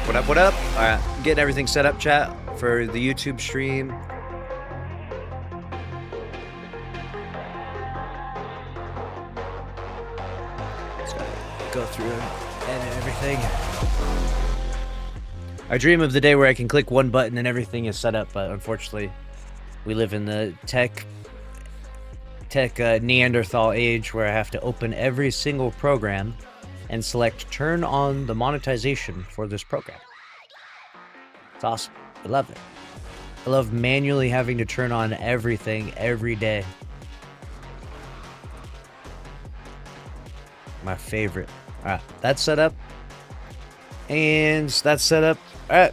What up, what up? All right, getting everything set up, chat, for the YouTube stream. Just gotta go through and edit everything. I dream of the day where I can click one button and everything is set up, but unfortunately, we live in the tech Neanderthal age where I have to open every single program and select turn on the monetization for this program. It's awesome. I love it. I love manually having to turn on everything every day. My favorite. All right, that's set up. And that's set up. All right.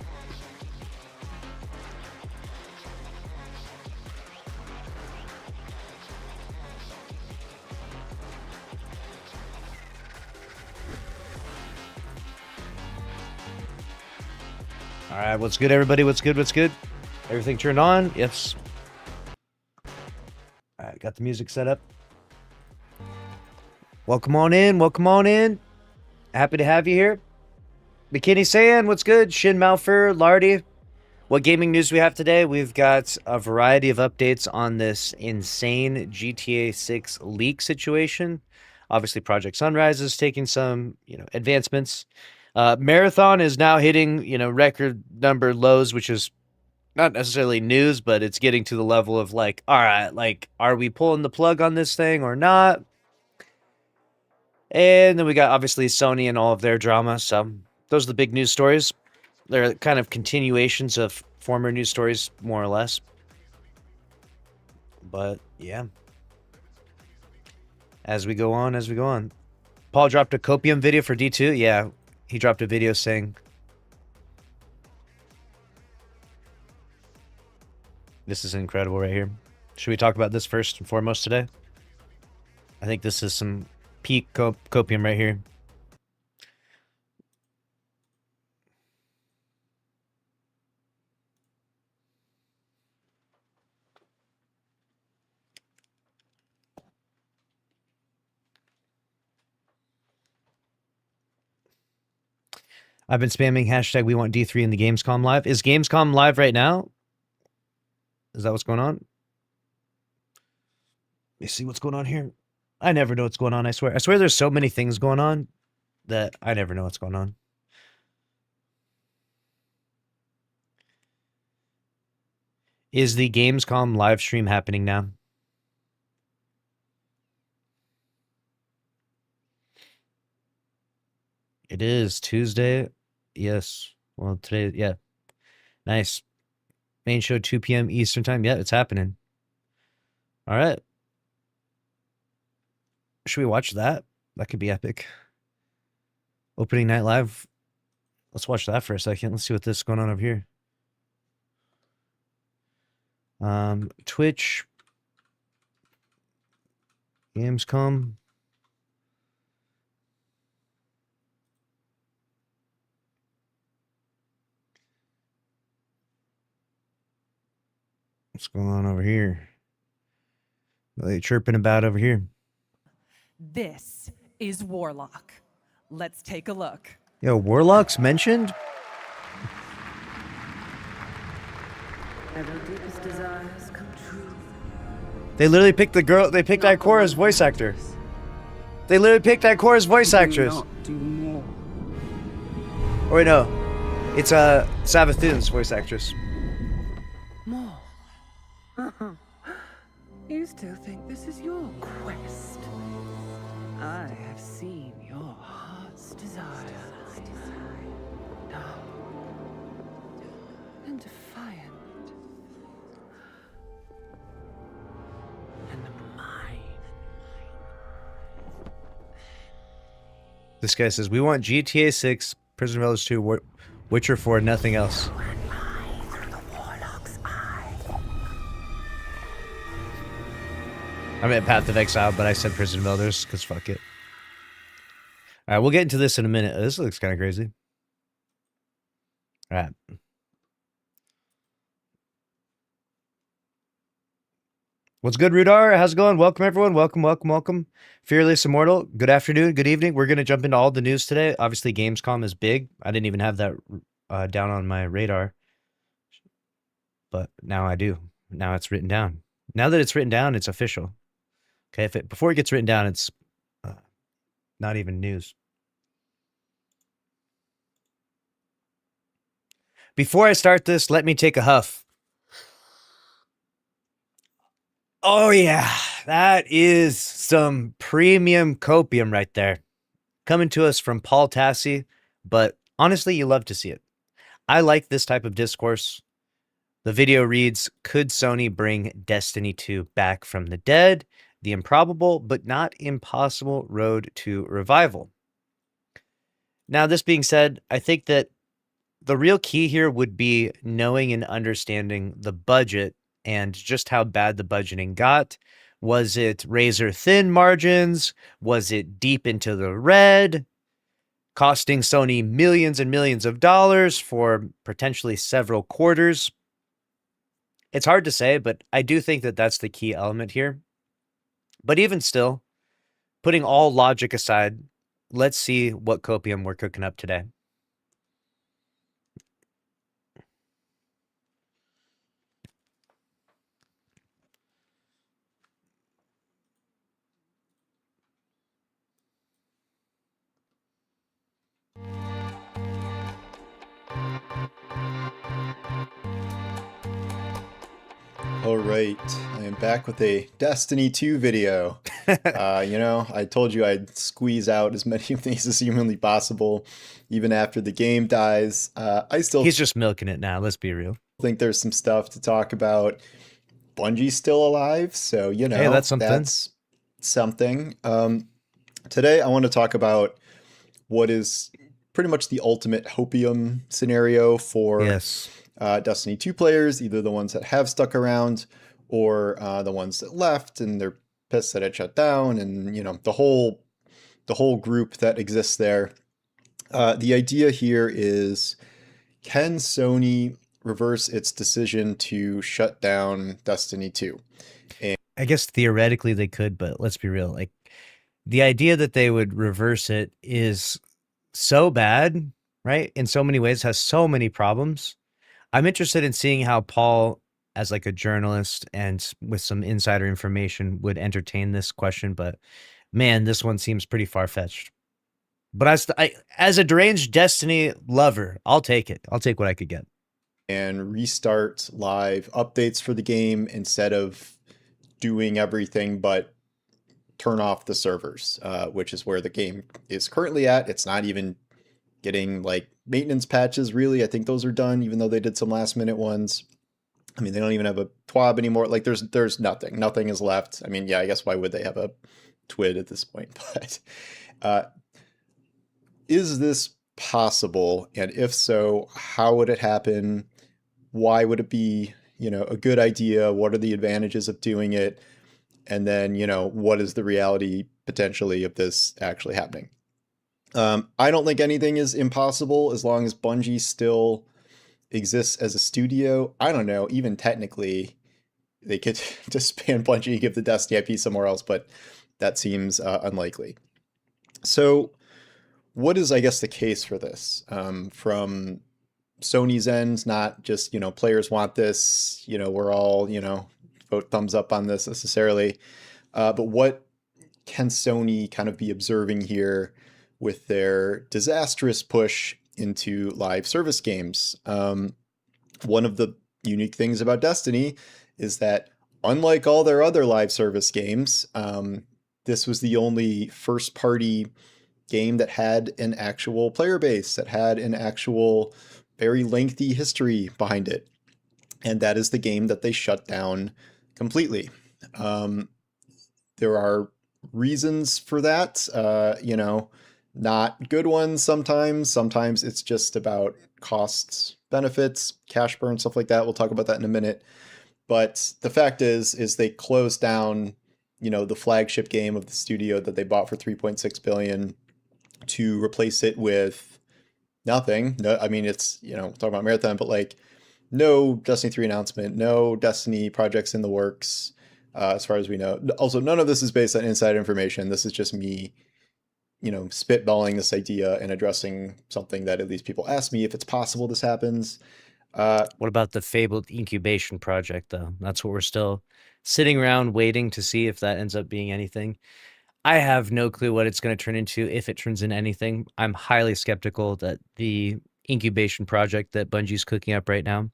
All right, what's good, everybody? What's good? What's good? Everything turned on? Yes. All right, got the music set up. Welcome on in. Welcome on in. Happy to have you here. Bikini Sand, what's good? Shin Malfer, Lardy. What gaming news we have today? We've got a variety of updates on this insane GTA 6 leak situation. Obviously, Project Sunrise is taking some, advancements. Marathon is now hitting, record number lows, which is not necessarily news, but it's getting to the level of like, all right, like, are we pulling the plug on this thing or not? And then we got obviously Sony and all of their drama. So those are the big news stories. They're kind of continuations of former news stories, more or less. But yeah, as we go on. Paul dropped a copium video for D2. Yeah, he dropped a video saying, this is incredible right here. Should we talk about this first and foremost today? I think this is some peak copium right here. I've been spamming hashtag we want D3 in the Gamescom live. Is Gamescom live right now? Is that what's going on? Let me see what's going on here. I never know what's going on, I swear. I swear there's so many things going on that I never know what's going on. Is the Gamescom live stream happening now? It is Tuesday. Yes. Well, today, yeah. Nice. Main show 2 p.m. Eastern time. Yeah, it's happening. All right. Should we watch that? That could be epic. Opening night live. Let's watch that for a second. Let's see what this is going on over here. Twitch. Gamescom. What's going on over here? What are they chirping about over here? This is Warlock. Let's take a look. Yo, Warlock's mentioned? Desires come true. They literally picked the girl. They picked Ikora's voice actor. They literally picked Ikora's voice actress. Do more. Oh wait, no, it's Savathun's voice actress. More. You still think this is your quest? I have seen your heart's desire. Dumb and defiant. And mine. This guy says we want GTA 6, Prison of Elders 2, Witcher 4, nothing else. I meant Path of Exile, but I said Prison of Elders because fuck it. All right, we'll get into this in a minute. This looks kind of crazy. All right. What's good, Rudar? How's it going? Welcome, everyone. Welcome. Fearless Immortal. Good afternoon, good evening. We're going to jump into all the news today. Obviously, Gamescom is big. I didn't even have that down on my radar, but now I do. Now it's written down. Now that it's written down, it's official. Okay, if it before it gets written down, it's uh, not even news. Before I start this, let me take a huff. Oh yeah, that is some premium copium right there. Coming to us from Paul Tassi, but honestly, you love to see it. I like this type of discourse. The video reads, could Sony bring Destiny 2 back from the dead? The improbable but not impossible road to revival. Now, this being said, I think that the real key here would be knowing and understanding the budget and just how bad the budgeting got. Was it razor thin margins? Was it deep into the red? Costing Sony millions and millions of dollars for potentially several quarters. It's hard to say, but I do think that that's the key element here. But even still, putting all logic aside, let's see what copium we're cooking up today. All right, I am back with a Destiny 2 video. I told you I'd squeeze out as many of these as humanly possible, even after the game dies. I still He's just milking it now, let's be real. think there's some stuff to talk about. Bungie's still alive, so, Hey, that's something. that's something. Today, I want to talk about what is pretty much the ultimate hopium scenario for Yes. Destiny 2 players, either the ones that have stuck around or the ones that left and they're pissed that it shut down, and the whole group that exists there. The idea here is, can Sony reverse its decision to shut down Destiny 2? I guess theoretically they could, but let's be real. Like, the idea that they would reverse it is so bad, right? In so many ways, has so many problems. I'm interested in seeing how Paul, as like a journalist and with some insider information, would entertain this question. But man, this one seems pretty far-fetched. But as a deranged Destiny lover, I'll take it. I'll take what I could get. And restart live updates for the game instead of doing everything but turn off the servers, which is where the game is currently at. It's not even getting like maintenance patches, really. I think those are done, even though they did some last minute ones. I mean, they don't even have a TWAB anymore. Like there's nothing. Nothing is left. I mean, yeah, I guess why would they have a TWID at this point? But is this possible? And if so, how would it happen? Why would it be, a good idea? What are the advantages of doing it? And then, what is the reality potentially of this actually happening? I don't think anything is impossible as long as Bungie still exists as a studio. I don't know, even technically, they could disband Bungie and give the Destiny IP somewhere else, but that seems unlikely. So, what is, I guess, the case for this? From Sony's end, not just, players want this, we're all, vote thumbs up on this necessarily. But what can Sony kind of be observing here with their disastrous push into live service games? One of the unique things about Destiny is that, unlike all their other live service games, this was the only first-party game that had an actual player base, that had an actual very lengthy history behind it. And that is the game that they shut down completely. There are reasons for that, not good ones sometimes. Sometimes it's just about costs, benefits, cash burn, stuff like that. We'll talk about that in a minute. But the fact is they closed down, the flagship game of the studio that they bought for $3.6 billion to replace it with nothing. No, I mean, it's, talking about Marathon, but like no Destiny 3 announcement, no Destiny projects in the works, as far as we know. Also, none of this is based on inside information. This is just me, spitballing this idea and addressing something that at least people ask me if it's possible this happens. What about the fabled incubation project, though? That's what we're still sitting around waiting to see if that ends up being anything. I have no clue what it's going to turn into if it turns into anything. I'm highly skeptical that the incubation project that Bungie's cooking up right now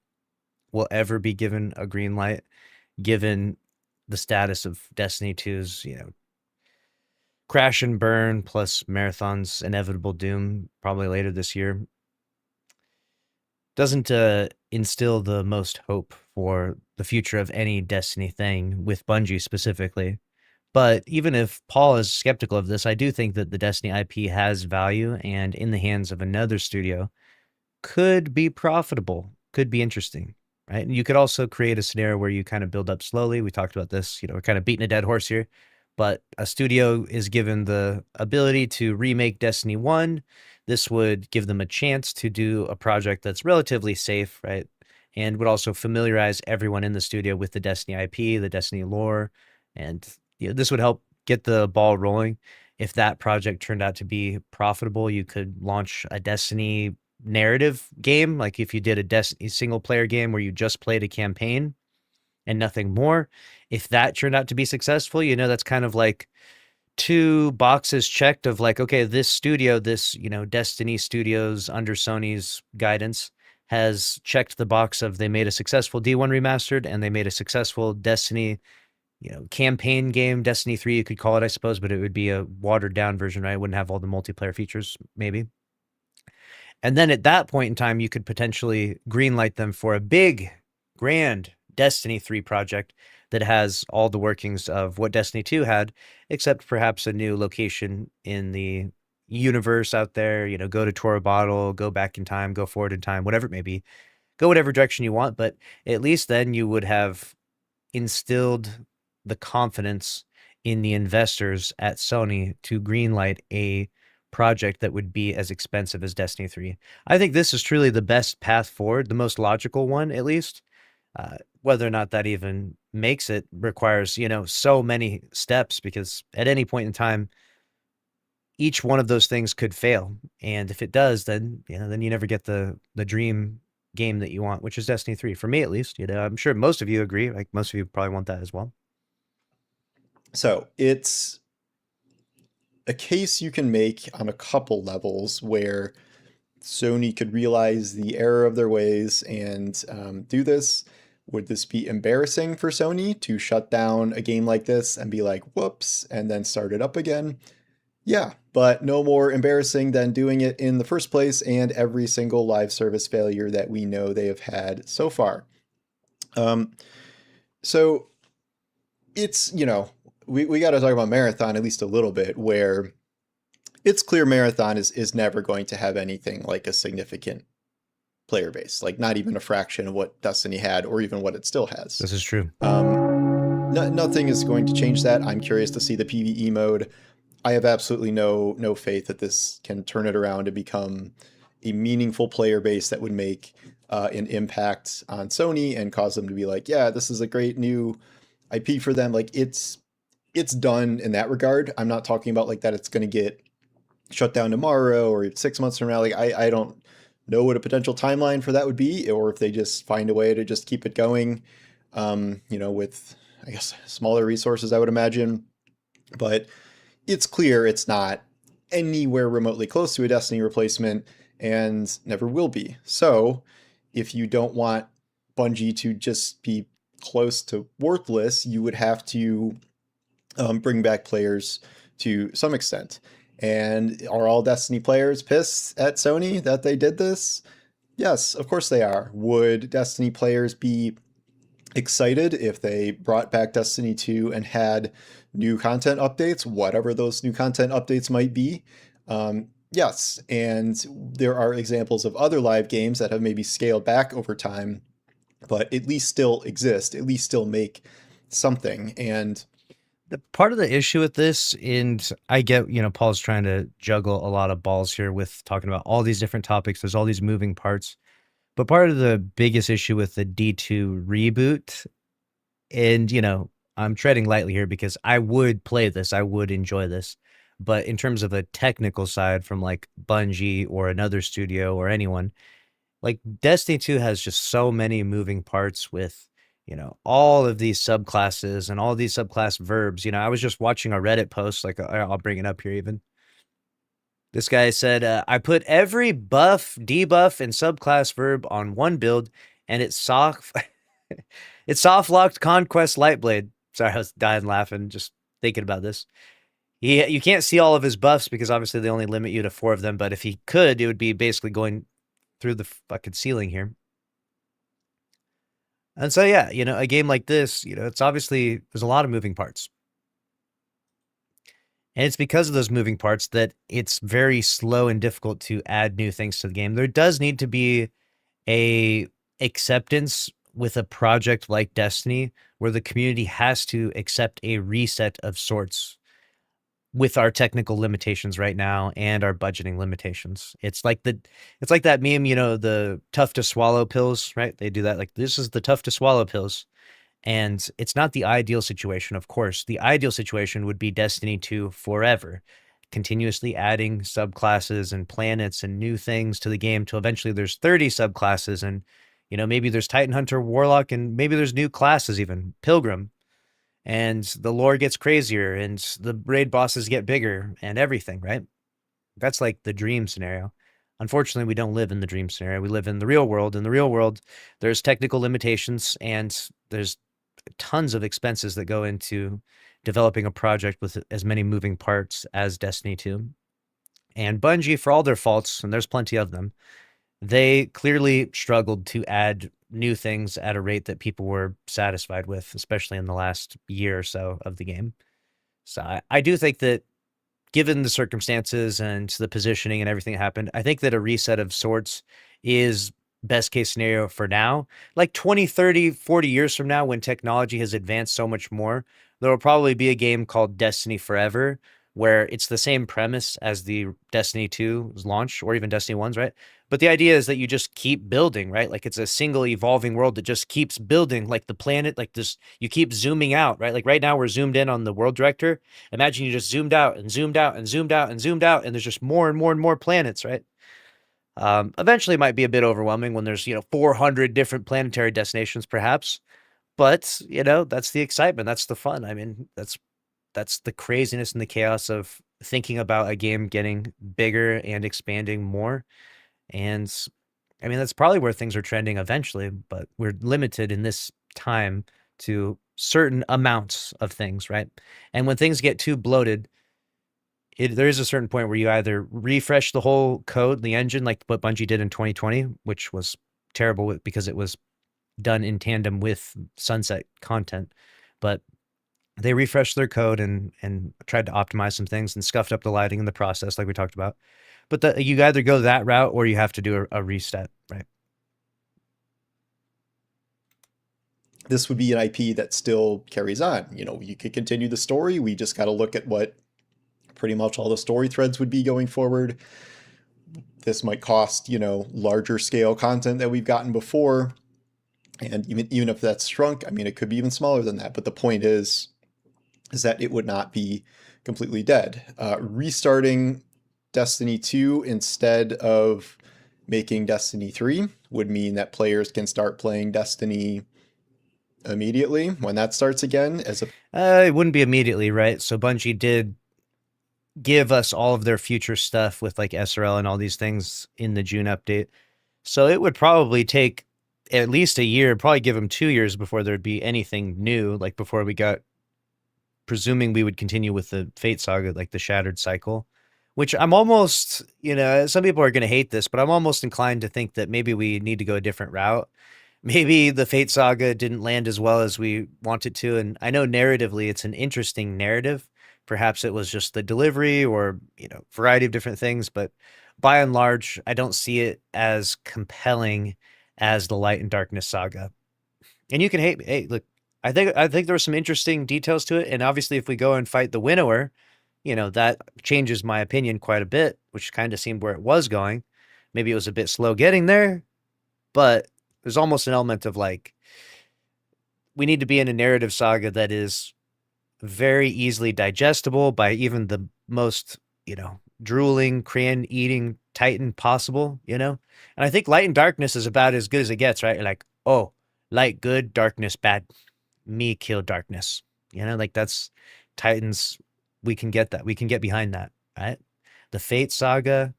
will ever be given a green light, given the status of Destiny 2's, crash and burn plus Marathon's inevitable doom probably later this year. Doesn't instill the most hope for the future of any Destiny thing with Bungie specifically. But even if Paul is skeptical of this, I do think that the Destiny IP has value and in the hands of another studio could be profitable, could be interesting, right? And you could also create a scenario where you kind of build up slowly. We talked about this, we're kind of beating a dead horse here, but a studio is given the ability to remake Destiny 1. This would give them a chance to do a project that's relatively safe, right? And would also familiarize everyone in the studio with the Destiny IP, the Destiny lore, and this would help get the ball rolling. If that project turned out to be profitable, you could launch a Destiny narrative game, like if you did a Destiny single player game where you just played a campaign and nothing more. If that turned out to be successful, that's kind of like two boxes checked of like, okay, this studio, this, Destiny Studios under Sony's guidance has checked the box of they made a successful D1 remastered and they made a successful Destiny campaign game. Destiny 3 you could call it, I suppose, but it would be a watered down version, right? It wouldn't have all the multiplayer features, maybe. And then at that point in time, you could potentially greenlight them for a big, grand Destiny 3 project that has all the workings of what Destiny 2 had, except perhaps a new location in the universe out there. Go to Tora Bottle, go back in time, go forward in time, whatever it may be. Go whatever direction you want, but at least then you would have instilled the confidence in the investors at Sony to greenlight a project that would be as expensive as Destiny 3. I think this is truly the best path forward, the most logical one, at least. Whether or not that even makes it requires, so many steps, because at any point in time, each one of those things could fail. And if it does, then, then you never get the dream game that you want, which is Destiny 3. For me, at least, I'm sure most of you agree. Like most of you probably want that as well. So it's a case you can make on a couple levels where Sony could realize the error of their ways and do this. Would this be embarrassing for Sony to shut down a game like this and be like, whoops, and then start it up again? Yeah, but no more embarrassing than doing it in the first place and every single live service failure that we know they have had so far. So it's, we got to talk about Marathon at least a little bit, where it's clear Marathon is never going to have anything like a significant player base, like not even a fraction of what Destiny had or even what it still has. This is true. Nothing is going to change that. I'm curious to see the PvE mode. I have absolutely no faith that this can turn it around to become a meaningful player base that would make an impact on Sony and cause them to be like, yeah, this is a great new IP for them. Like it's done in that regard. I'm not talking about like that it's going to get shut down tomorrow or 6 months from now. Like I don't know what a potential timeline for that would be, or if they just find a way to just keep it going, with, I guess, smaller resources, I would imagine. But it's clear it's not anywhere remotely close to a Destiny replacement and never will be. So if you don't want Bungie to just be close to worthless, you would have to bring back players to some extent. And are all Destiny players pissed at Sony that they did this? Yes, of course they are. Would Destiny players be excited if they brought back Destiny 2 and had new content updates, whatever those new content updates might be? Yes, and there are examples of other live games that have maybe scaled back over time, but at least still exist, at least still make something. And the part of the issue with this, and I get, Paul's trying to juggle a lot of balls here with talking about all these different topics. There's all these moving parts. But part of the biggest issue with the D2 reboot, and, I'm treading lightly here because I would play this, I would enjoy this, But in terms of a technical side from like Bungie or another studio or anyone, like Destiny 2 has just so many moving parts with, all of these subclasses and all these subclass verbs. I was just watching a Reddit post, like I'll bring it up here even. This guy said, I put every buff, debuff, and subclass verb on one build, and it it soft locked Conquest Lightblade. Sorry, I was dying laughing just thinking about this. You can't see all of his buffs because obviously they only limit you to 4 of them, but if he could, it would be basically going through the fucking ceiling here. And so, yeah, a game like this, it's obviously, there's a lot of moving parts. And it's because of those moving parts that it's very slow and difficult to add new things to the game. There does need to be a acceptance with a project like Destiny where the community has to accept a reset of sorts with our technical limitations right now and our budgeting limitations. It's like that meme, the tough to swallow pills, right? They do that like this is the tough to swallow pills. And it's not the ideal situation, of course. The ideal situation would be Destiny 2 forever, continuously adding subclasses and planets and new things to the game till eventually there's 30 subclasses and, maybe there's Titan Hunter, Warlock, and maybe there's new classes even, Pilgrim. And the lore gets crazier and the raid bosses get bigger and everything, right? That's like the dream scenario. Unfortunately, we don't live in the dream scenario. We live in the real world. In the real world, there's technical limitations and there's tons of expenses that go into developing a project with as many moving parts as Destiny 2. And Bungie, for all their faults, and there's plenty of them, they clearly struggled to add new things at a rate that people were satisfied with, especially in the last year or so of the game. So I do think that given the circumstances and the positioning and everything that happened, I think that a reset of sorts is best case scenario for now. Like 20, 30, 40 years from now, when technology has advanced so much more, there will probably be a game called Destiny Forever, where it's the same premise as the Destiny 2's launch or even Destiny 1's, right? But the idea is that you just keep building, right? Like it's a single evolving world that just keeps building, like the planet, like this, you keep zooming out, right? Like right now we're zoomed in on the world director. Imagine you just zoomed out and zoomed out and zoomed out and zoomed out, and there's just more and more and more planets, right? Eventually it might be a bit overwhelming when there's, 400 different planetary destinations perhaps, but that's the excitement. That's the fun. I mean, that's the craziness and the chaos of thinking about a game getting bigger and expanding more. And I mean, that's probably where things are trending eventually, but we're limited in this time to certain amounts of things, right? And when things get too bloated, there is a certain point where you either refresh the whole code, the engine, like what Bungie did in 2020, which was terrible because it was done in tandem with sunset content, but they refreshed their code and tried to optimize some things and scuffed up the lighting in the process, like we talked about. But you either go that route or you have to do a reset, right? This would be an IP that still carries on. You could continue the story. We just got to look at what pretty much all the story threads would be going forward. This might cost, larger scale content that we've gotten before. And even if that's shrunk, I mean, it could be even smaller than that. But the point is that it would not be completely dead. Restarting Destiny 2 instead of making Destiny 3 would mean that players can start playing Destiny immediately when that starts again. It wouldn't be immediately, right? So Bungie did give us all of their future stuff with like SRL and all these things in the June update. So it would probably take at least a year, probably give them 2 years before there'd be anything new, like before we got, presuming we would continue with the Fate Saga, like the Shattered Cycle, which I'm almost, some people are going to hate this, but I'm almost inclined to think that maybe we need to go a different route. Maybe the Fate Saga didn't land as well as we wanted to. And I know narratively it's an interesting narrative. Perhaps it was just the delivery or, variety of different things. But by and large, I don't see it as compelling as the Light and Darkness Saga. And you can hate me. Hey, look, I think there were some interesting details to it. And obviously, if we go and fight the Winnower, that changes my opinion quite a bit, which kind of seemed where it was going. Maybe it was a bit slow getting there, but there's almost an element of like, we need to be in a narrative saga that is very easily digestible by even the most, drooling, crayon eating Titan possible, And I think Light and Darkness is about as good as it gets, right? You're like, oh, light good, darkness bad. Me kill darkness. Like that's Titans. We can get that. We can get behind that, right? The Fate saga,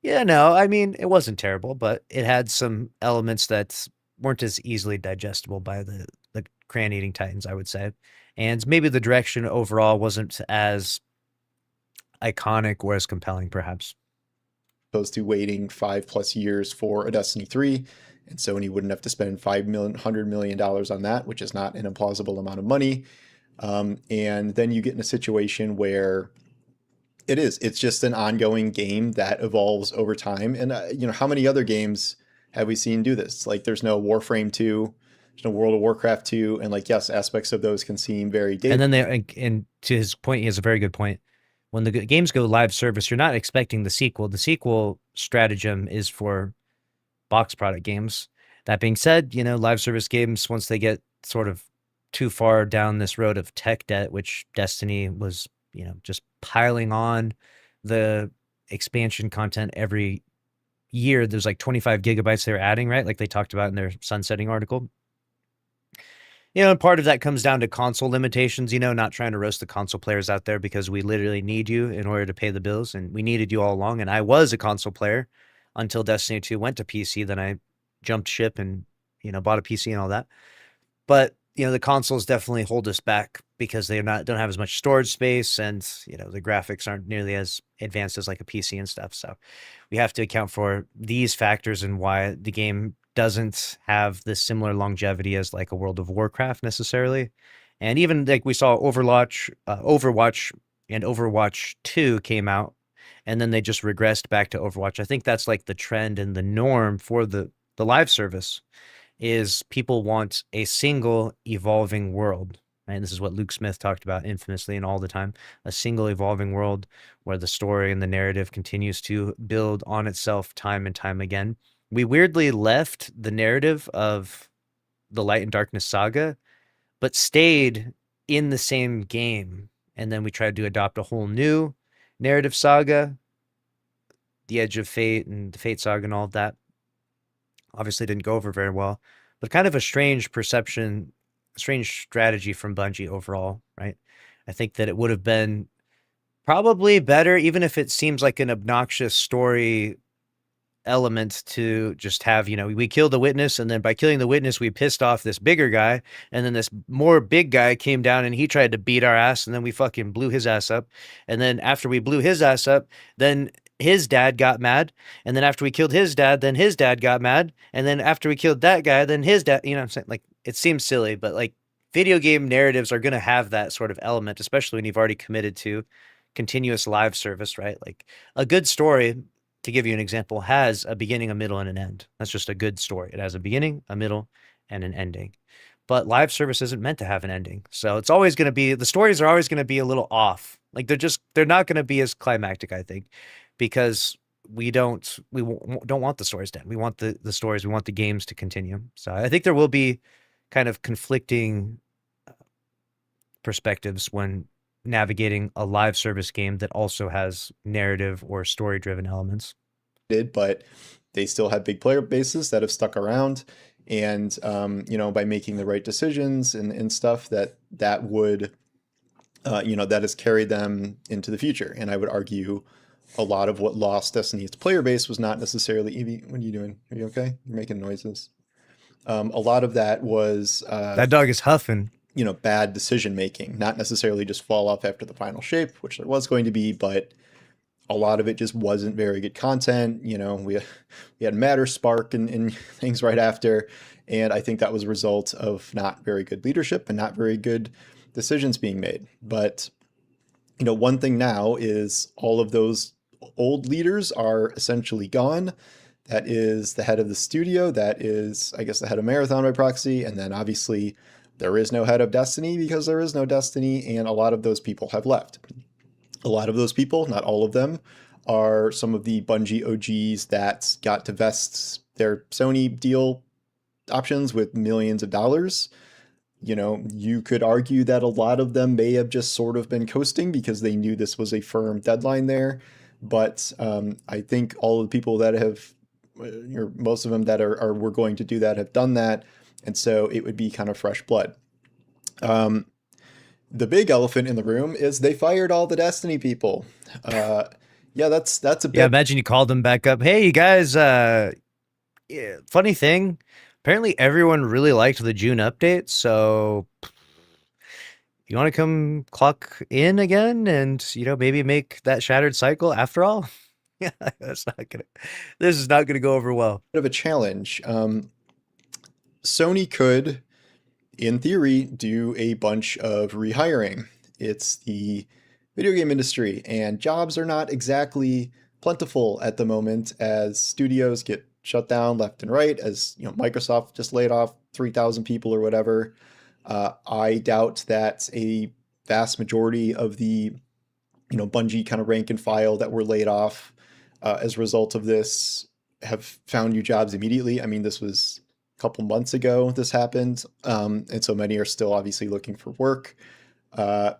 yeah, no, I mean, it wasn't terrible, but it had some elements that weren't as easily digestible by the crayon eating Titans, I would say. And maybe the direction overall wasn't as iconic or as compelling, perhaps. Opposed to waiting 5+ years for a Destiny 3. And Sony wouldn't have to spend $100 million on that, which is not an implausible amount of money. And then you get in a situation where it's just an ongoing game that evolves over time. And, how many other games have we seen do this? Like, there's no Warframe 2, there's no World of Warcraft 2. And, like, yes, aspects of those can seem very dated. And then and to his point, he has a very good point. When the games go live service, you're not expecting the sequel. The sequel stratagem is for box product games. That being said, live service games, once they get sort of too far down this road of tech debt, which Destiny was, just piling on the expansion content every year. There's like 25 gigabytes they were adding, right? Like they talked about in their sunsetting article. And part of that comes down to console limitations, not trying to roast the console players out there because we literally need you in order to pay the bills. And we needed you all along. And I was a console player until Destiny 2 went to PC. Then I jumped ship and, bought a PC and all that. But, the consoles definitely hold us back because don't have as much storage space and, the graphics aren't nearly as advanced as like a PC and stuff. So we have to account for these factors and why the game doesn't have this similar longevity as like a World of Warcraft necessarily. And even like we saw Overwatch and Overwatch 2 came out and then they just regressed back to Overwatch. I think that's like the trend and the norm for the live service is people want a single evolving world. Right? This is what Luke Smith talked about infamously and all the time, a single evolving world where the story and the narrative continues to build on itself time and time again. We weirdly left the narrative of the Light and Darkness saga, but stayed in the same game. And then we tried to adopt a whole new narrative saga, the Edge of Fate and the Fate saga and all of that. Obviously didn't go over very well, but kind of a strange strategy from Bungie overall, right? I think that it would have been probably better, even if it seems like an obnoxious story element, to just have, we killed the witness, and then by killing the witness, we pissed off this bigger guy, and then this more big guy came down and he tried to beat our ass, and then we fucking blew his ass up. And then after we blew his ass up, then his dad got mad. And then after we killed his dad, then his dad got mad. And then after we killed that guy, then his dad, what I'm saying? Like, it seems silly, but like video game narratives are going to have that sort of element, especially when you've already committed to continuous live service, right? Like a good story, to give you an example, has a beginning, a middle, and an end. That's just a good story. It has a beginning, a middle, and an ending. But live service isn't meant to have an ending. So it's always going to be, the stories are always going to be a little off. Like they're not going to be as climactic, I think, because we don't want the stories to end. We want the stories, we want the games to continue. So I think there will be kind of conflicting perspectives when navigating a live service game that also has narrative or story driven elements. But they still have big player bases that have stuck around, and by making the right decisions and stuff that would that has carried them into the future. And I would argue a lot of what lost Destiny's player base was not necessarily, Evie, what are you doing? Are you okay? You're making noises. A lot of that was that dog is huffing. Bad decision making, not necessarily just fall off after the final shape, which there was going to be, but a lot of it just wasn't very good content. We had Matter Spark and things right after, and I think that was a result of not very good leadership and not very good decisions being made. But one thing now is all of those old leaders are essentially gone. That is the head of the studio, that is, I guess, the head of Marathon by proxy, and then obviously there is no head of Destiny because there is no Destiny, and a lot of those people have left. A lot of those people, not all of them, are some of the Bungie OGs that got to vest their Sony deal options with millions of dollars. You know, you could argue that a lot of them may have just sort of been coasting because they knew this was a firm deadline there. But I think all of the people that have, or most of them that were going to do that have done that. And so it would be kind of fresh blood. Um, the big elephant in the room is they fired all the Destiny people. Uh, yeah, that's a Yeah, bit. imagine you called them back up. Hey, you guys, yeah, funny thing, apparently everyone really liked the June update, so you want to come clock in again and, maybe make that shattered cycle after all? Yeah, this is not gonna go over well. Of a challenge. Sony could, in theory, do a bunch of rehiring. It's the video game industry, and jobs are not exactly plentiful at the moment as studios get shut down left and right, as Microsoft just laid off 3,000 people or whatever. I doubt that a vast majority of the Bungie kind of rank and file that were laid off as a result of this have found new jobs immediately. I mean, this was a couple months ago this happened, and so many are still obviously looking for work. Uh,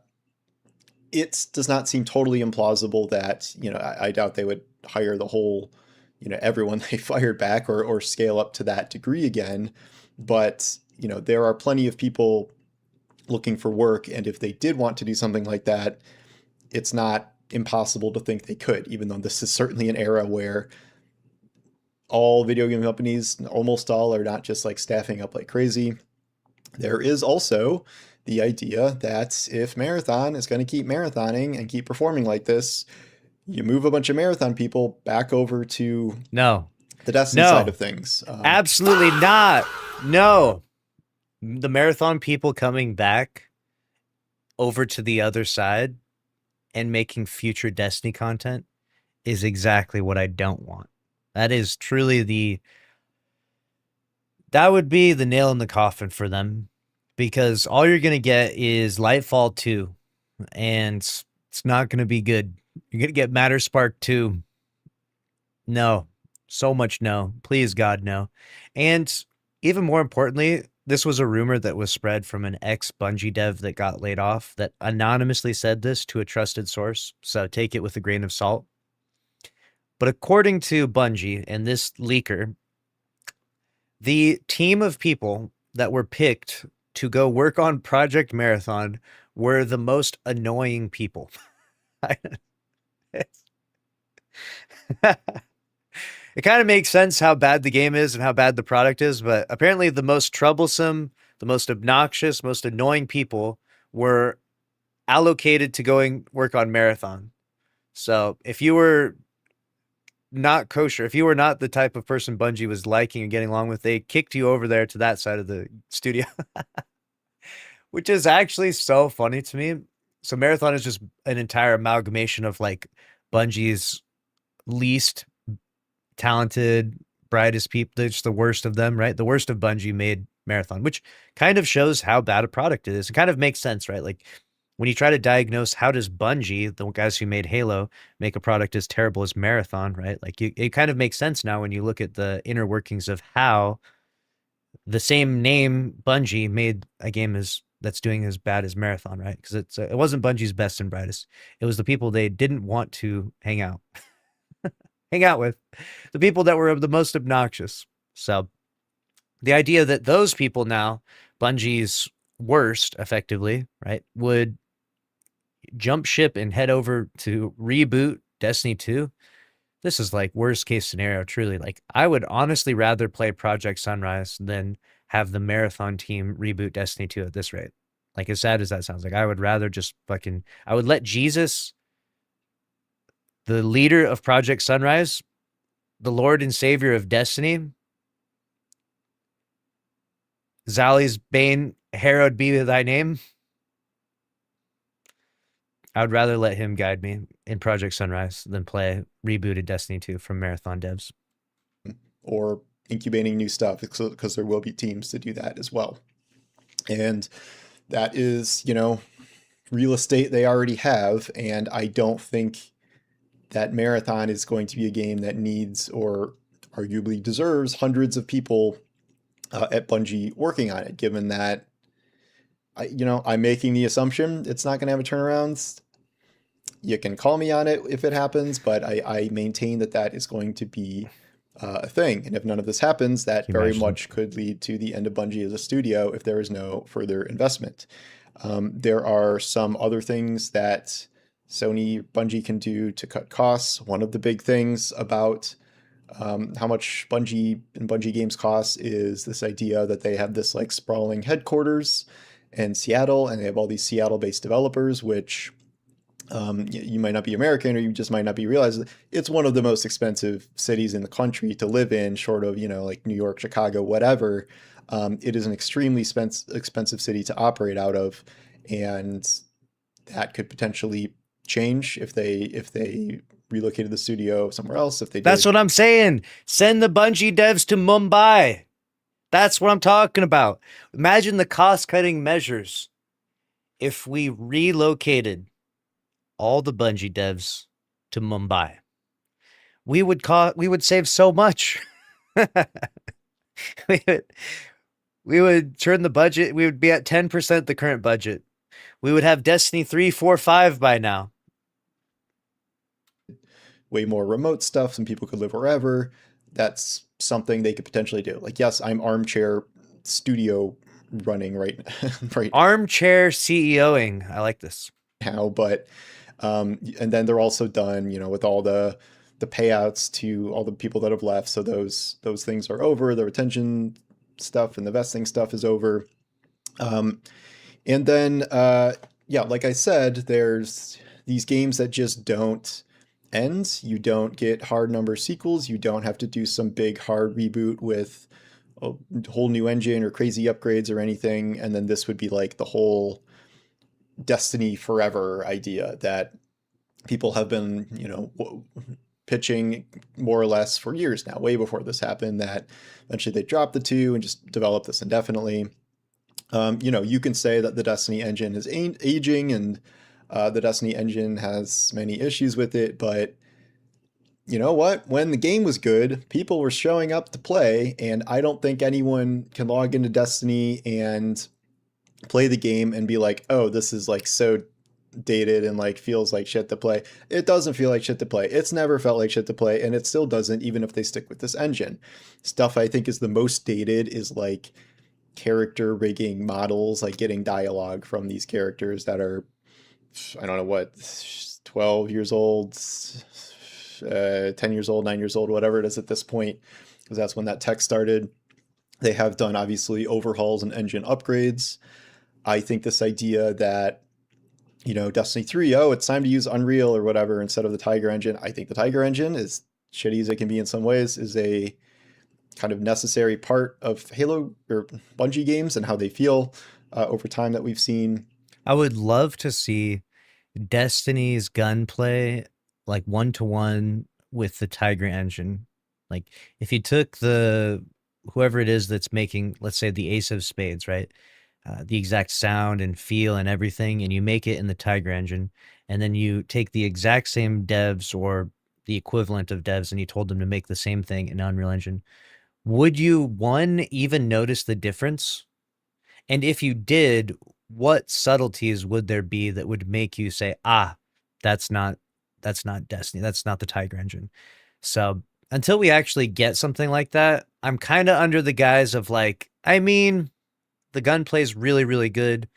it does not seem totally implausible that I doubt they would hire the whole everyone they fired back or scale up to that degree again. But there are plenty of people looking for work, and if they did want to do something like that, it's not impossible to think they could, even though this is certainly an era where all video game companies, almost all, are not just like staffing up like crazy. There is also the idea that if Marathon is going to keep marathoning and keep performing like this, you move a bunch of Marathon people back over to No, the Destiny side of things. Absolutely not. No, the Marathon people coming back over to the other side and making future Destiny content is exactly what I don't want. That is truly that would be the nail in the coffin for them, because all you're going to get is Lightfall 2, and it's not going to be good. You're going to get Matter Spark 2. No, so much no. Please, God, no. And even more importantly, this was a rumor that was spread from an ex-Bungie dev that got laid off that anonymously said this to a trusted source, so take it with a grain of salt. But according to Bungie and this leaker, the team of people that were picked to go work on Project Marathon were the most annoying people. It kind of makes sense how bad the game is and how bad the product is, but apparently the most troublesome, the most obnoxious, most annoying people were allocated to going work on Marathon. So if you were not kosher, if you were not the type of person Bungie was liking and getting along with, they kicked you over there to that side of the studio, which is actually so funny to me. So Marathon is just an entire amalgamation of like Bungie's least talented, brightest people, just the worst of them, right? The worst of Bungie made Marathon, which kind of shows how bad a product it is. It kind of makes sense, right? Like when you try to diagnose how does Bungie, the guys who made Halo, make a product as terrible as Marathon, right? Like it kind of makes sense now when you look at the inner workings of how the same name Bungie made a game that's doing as bad as Marathon, right? Because it wasn't Bungie's best and brightest. It was the people they didn't want to hang out with, the people that were the most obnoxious. So the idea that those people now, Bungie's worst, effectively, right, would jump ship and head over to reboot Destiny 2. This is like worst case scenario, truly. Like I would honestly rather play Project Sunrise than have the Marathon team reboot Destiny 2 at this rate. Like as sad as that sounds, like I would rather just I would let Jesus, the leader of Project Sunrise, the Lord and Savior of Destiny, Zali's Bane, Herod be thy name. I would rather let him guide me in Project Sunrise than play rebooted Destiny 2 from Marathon devs. Or incubating new stuff, because there will be teams to do that as well. And that is, real estate they already have. And I don't think that Marathon is going to be a game that needs or arguably deserves hundreds of people at Bungie working on it, given that I'm making the assumption it's not going to have a turnaround. You can call me on it if it happens, but I maintain that that is going to be a thing. And if none of this happens, that Can you very imagine? much could lead to the end of Bungie as a studio if there is no further investment. There are some other things that Bungie can do to cut costs. One of the big things about how much Bungie and Bungie games costs is this idea that they have this like sprawling headquarters in Seattle, and they have all these Seattle-based developers, which you might not be American, or you just might not be realizing it's one of the most expensive cities in the country to live in, short of, like New York, Chicago, whatever. It is an extremely expensive city to operate out of, and that could potentially change if they relocated the studio somewhere else. If they That's did, what I'm saying. Send the Bungie devs to Mumbai. That's what I'm talking about. Imagine the cost-cutting measures if we relocated all the Bungie devs to Mumbai. We would save so much. we would we would turn the budget. We would be at 10% the current budget. We would have Destiny 3, 4, 5 by now. way more remote stuff. Some people could live wherever. That's something they could potentially do. Like, yes, I'm armchair studio running right Armchair CEOing. I like this. now, but and then they're also done, with all the payouts to all the people that have left. So those things are over. The retention stuff and the vesting stuff is over. And then yeah, like I said, there's these games that just don't end. You don't get hard number sequels. You don't have to do some big hard reboot with a whole new engine or crazy upgrades or anything. And then this would be like the whole Destiny Forever idea that people have been, pitching more or less for years now, way before this happened, that eventually they dropped the two and just developed this indefinitely. You can say that the Destiny engine is aging and the Destiny engine has many issues with it, but you know what? When the game was good, people were showing up to play, and I don't think anyone can log into Destiny and play the game and be like, oh, this is like so dated and like feels like shit to play. It doesn't feel like shit to play. It's never felt like shit to play, and it still doesn't, even if they stick with this engine. Stuff I think is the most dated is like character rigging models, like getting dialogue from these characters that are, I don't know what, 12 years old, 10 years old, 9 years old, whatever it is at this point, because that's when that tech started. They have done obviously overhauls and engine upgrades. I think this idea that, Destiny 3, oh, it's time to use Unreal or whatever instead of the Tiger engine. I think the Tiger engine, as shitty as it can be in some ways, is a kind of necessary part of Halo or Bungie games and how they feel over time that we've seen. I would love to see Destiny's gunplay like 1-to-1 with the Tiger engine. Like if you took whoever it is that's making, let's say, the Ace of Spades, right? The exact sound and feel and everything, and you make it in the Tiger engine, and then you take the exact same devs or the equivalent of devs and you told them to make the same thing in Unreal Engine, would you, one, even notice the difference? And if you did, what subtleties would there be that would make you say, that's not Destiny, that's not the Tiger engine? So until we actually get something like that, I'm kind of under the guise of like, the gunplay is really, really good,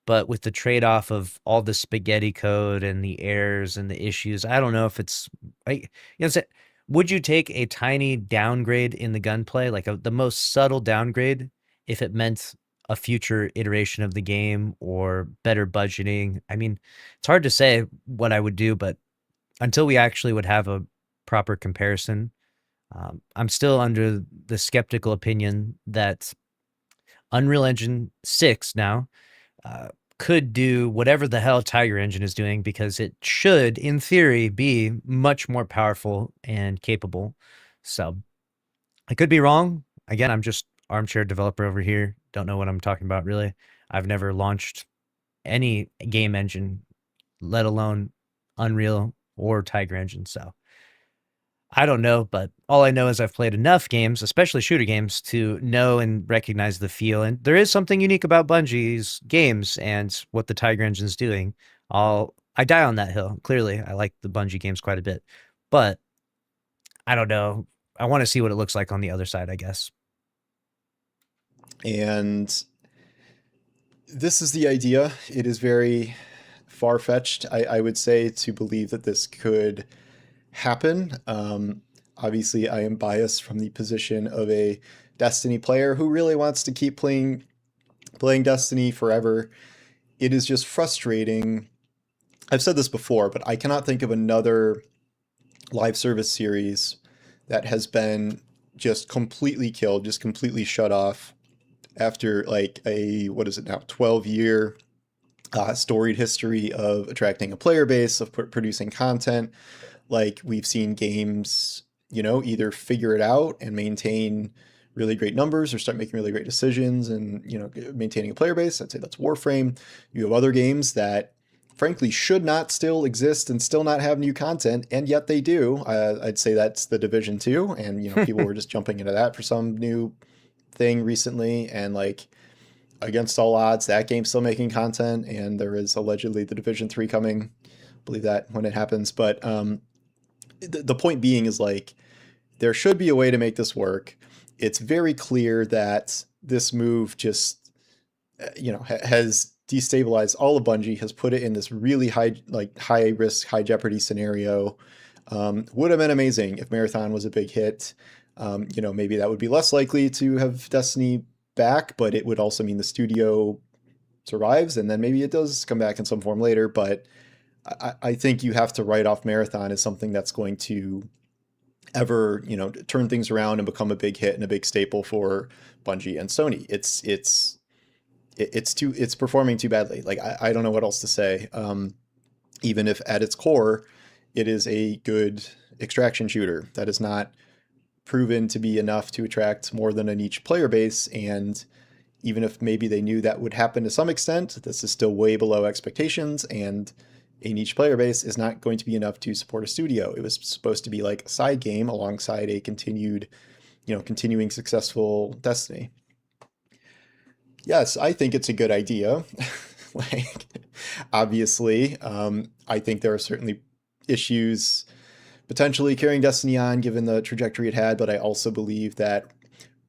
but with the trade-off of all the spaghetti code and the errors and the issues, I don't know if it's would you take a tiny downgrade in the gunplay, like the most subtle downgrade, if it meant a future iteration of the game or better budgeting? It's hard to say what I would do, but until we actually would have a proper comparison, I'm still under the skeptical opinion that Unreal Engine 6 now could do whatever the hell Tiger Engine is doing, because it should, in theory, be much more powerful and capable. So I could be wrong. Again, I'm just armchair developer over here. Don't know what I'm talking about, really. I've never launched any game engine, let alone Unreal or Tiger Engine. So I don't know, but all I know is I've played enough games, especially shooter games, to know and recognize the feel. And there is something unique about Bungie's games and what the Tiger Engine's doing. I die on that hill. Clearly, I like the Bungie games quite a bit, but I don't know. I want to see what it looks like on the other side, I guess. And this is the idea. It is very far-fetched, I would say, to believe that this could happen. Obviously, I am biased from the position of a Destiny player who really wants to keep playing Destiny forever. It is just frustrating. I've said this before, but I cannot think of another live service series that has been just completely killed, just completely shut off after like what is it now, 12-year storied history of attracting a player base, of producing content. Like we've seen games, either figure it out and maintain really great numbers or start making really great decisions and, maintaining a player base. I'd say that's Warframe. You have other games that frankly should not still exist and still not have new content, and yet they do. I'd say that's The Division 2, and people were just jumping into that for some new thing recently, and like against all odds, that game's still making content, and there is allegedly The Division 3 coming. Believe that when it happens, but the point being is like there should be a way to make this work. It's very clear that this move just has destabilized all of Bungie, has put it in this really high risk, high jeopardy scenario. Would have been amazing if Marathon was a big hit. Maybe that would be less likely to have Destiny back, but it would also mean the studio survives, and then maybe it does come back in some form later. But I think you have to write off Marathon as something that's going to ever, turn things around and become a big hit and a big staple for Bungie and Sony. It's performing too badly. Like I don't know what else to say. Even if at its core, it is a good extraction shooter that is not proven to be enough to attract more than a niche player base. And even if maybe they knew that would happen to some extent, this is still way below expectations, and a niche player base is not going to be enough to support a studio. It was supposed to be like a side game alongside a continuing successful Destiny. Yes, I think it's a good idea. Like, obviously, I think there are certainly issues potentially carrying Destiny on given the trajectory it had, but I also believe that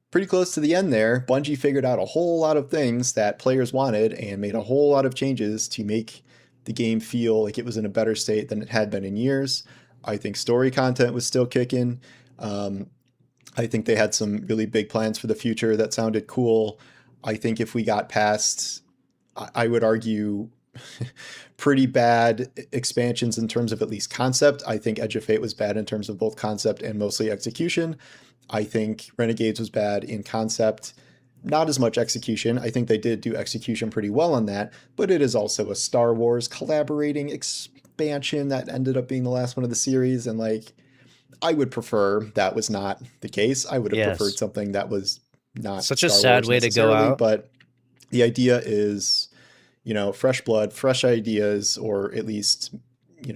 pretty close to the end there, Bungie figured out a whole lot of things that players wanted and made a whole lot of changes to make the game feel like it was in a better state than it had been in years. I think story content was still kicking. I think they had some really big plans for the future that sounded cool. I think if we got past, I would argue, pretty bad expansions in terms of at least concept. I think Edge of Fate was bad in terms of both concept and mostly execution. I think Renegades was bad in concept, not as much execution. I think they did do execution pretty well on that, but it is also a Star Wars collaborating expansion that ended up being the last one of the series, and like I would prefer that was not the case. I would have preferred something that was not such a Star sad Wars way to go out. but the idea is, fresh blood, fresh ideas, or at least,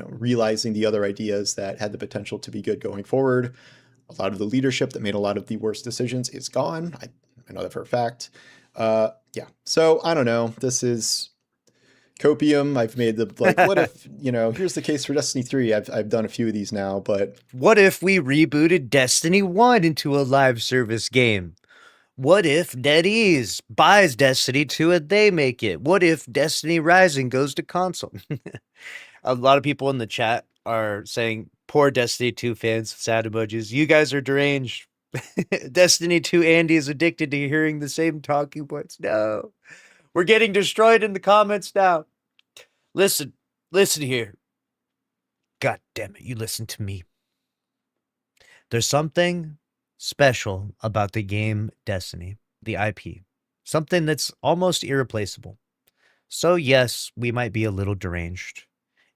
realizing the other ideas that had the potential to be good going forward. A lot of the leadership that made a lot of the worst decisions is gone. I know that for a fact. Yeah. So I don't know. This is copium. I've made what if, here's the case for Destiny 3. I've done a few of these now, but what if we rebooted Destiny 1 into a live service game? What if NetEase buys Destiny 2 and they make it? What if Destiny Rising goes to console? A lot of people in the chat are saying, poor Destiny 2 fans, sad emojis. You guys are deranged. Destiny 2 Andy is addicted to hearing the same talking points. No. We're getting destroyed in the comments now. Listen here. God damn it, you listen to me. There's something special about the game Destiny, the IP. Something that's almost irreplaceable. So yes, we might be a little deranged.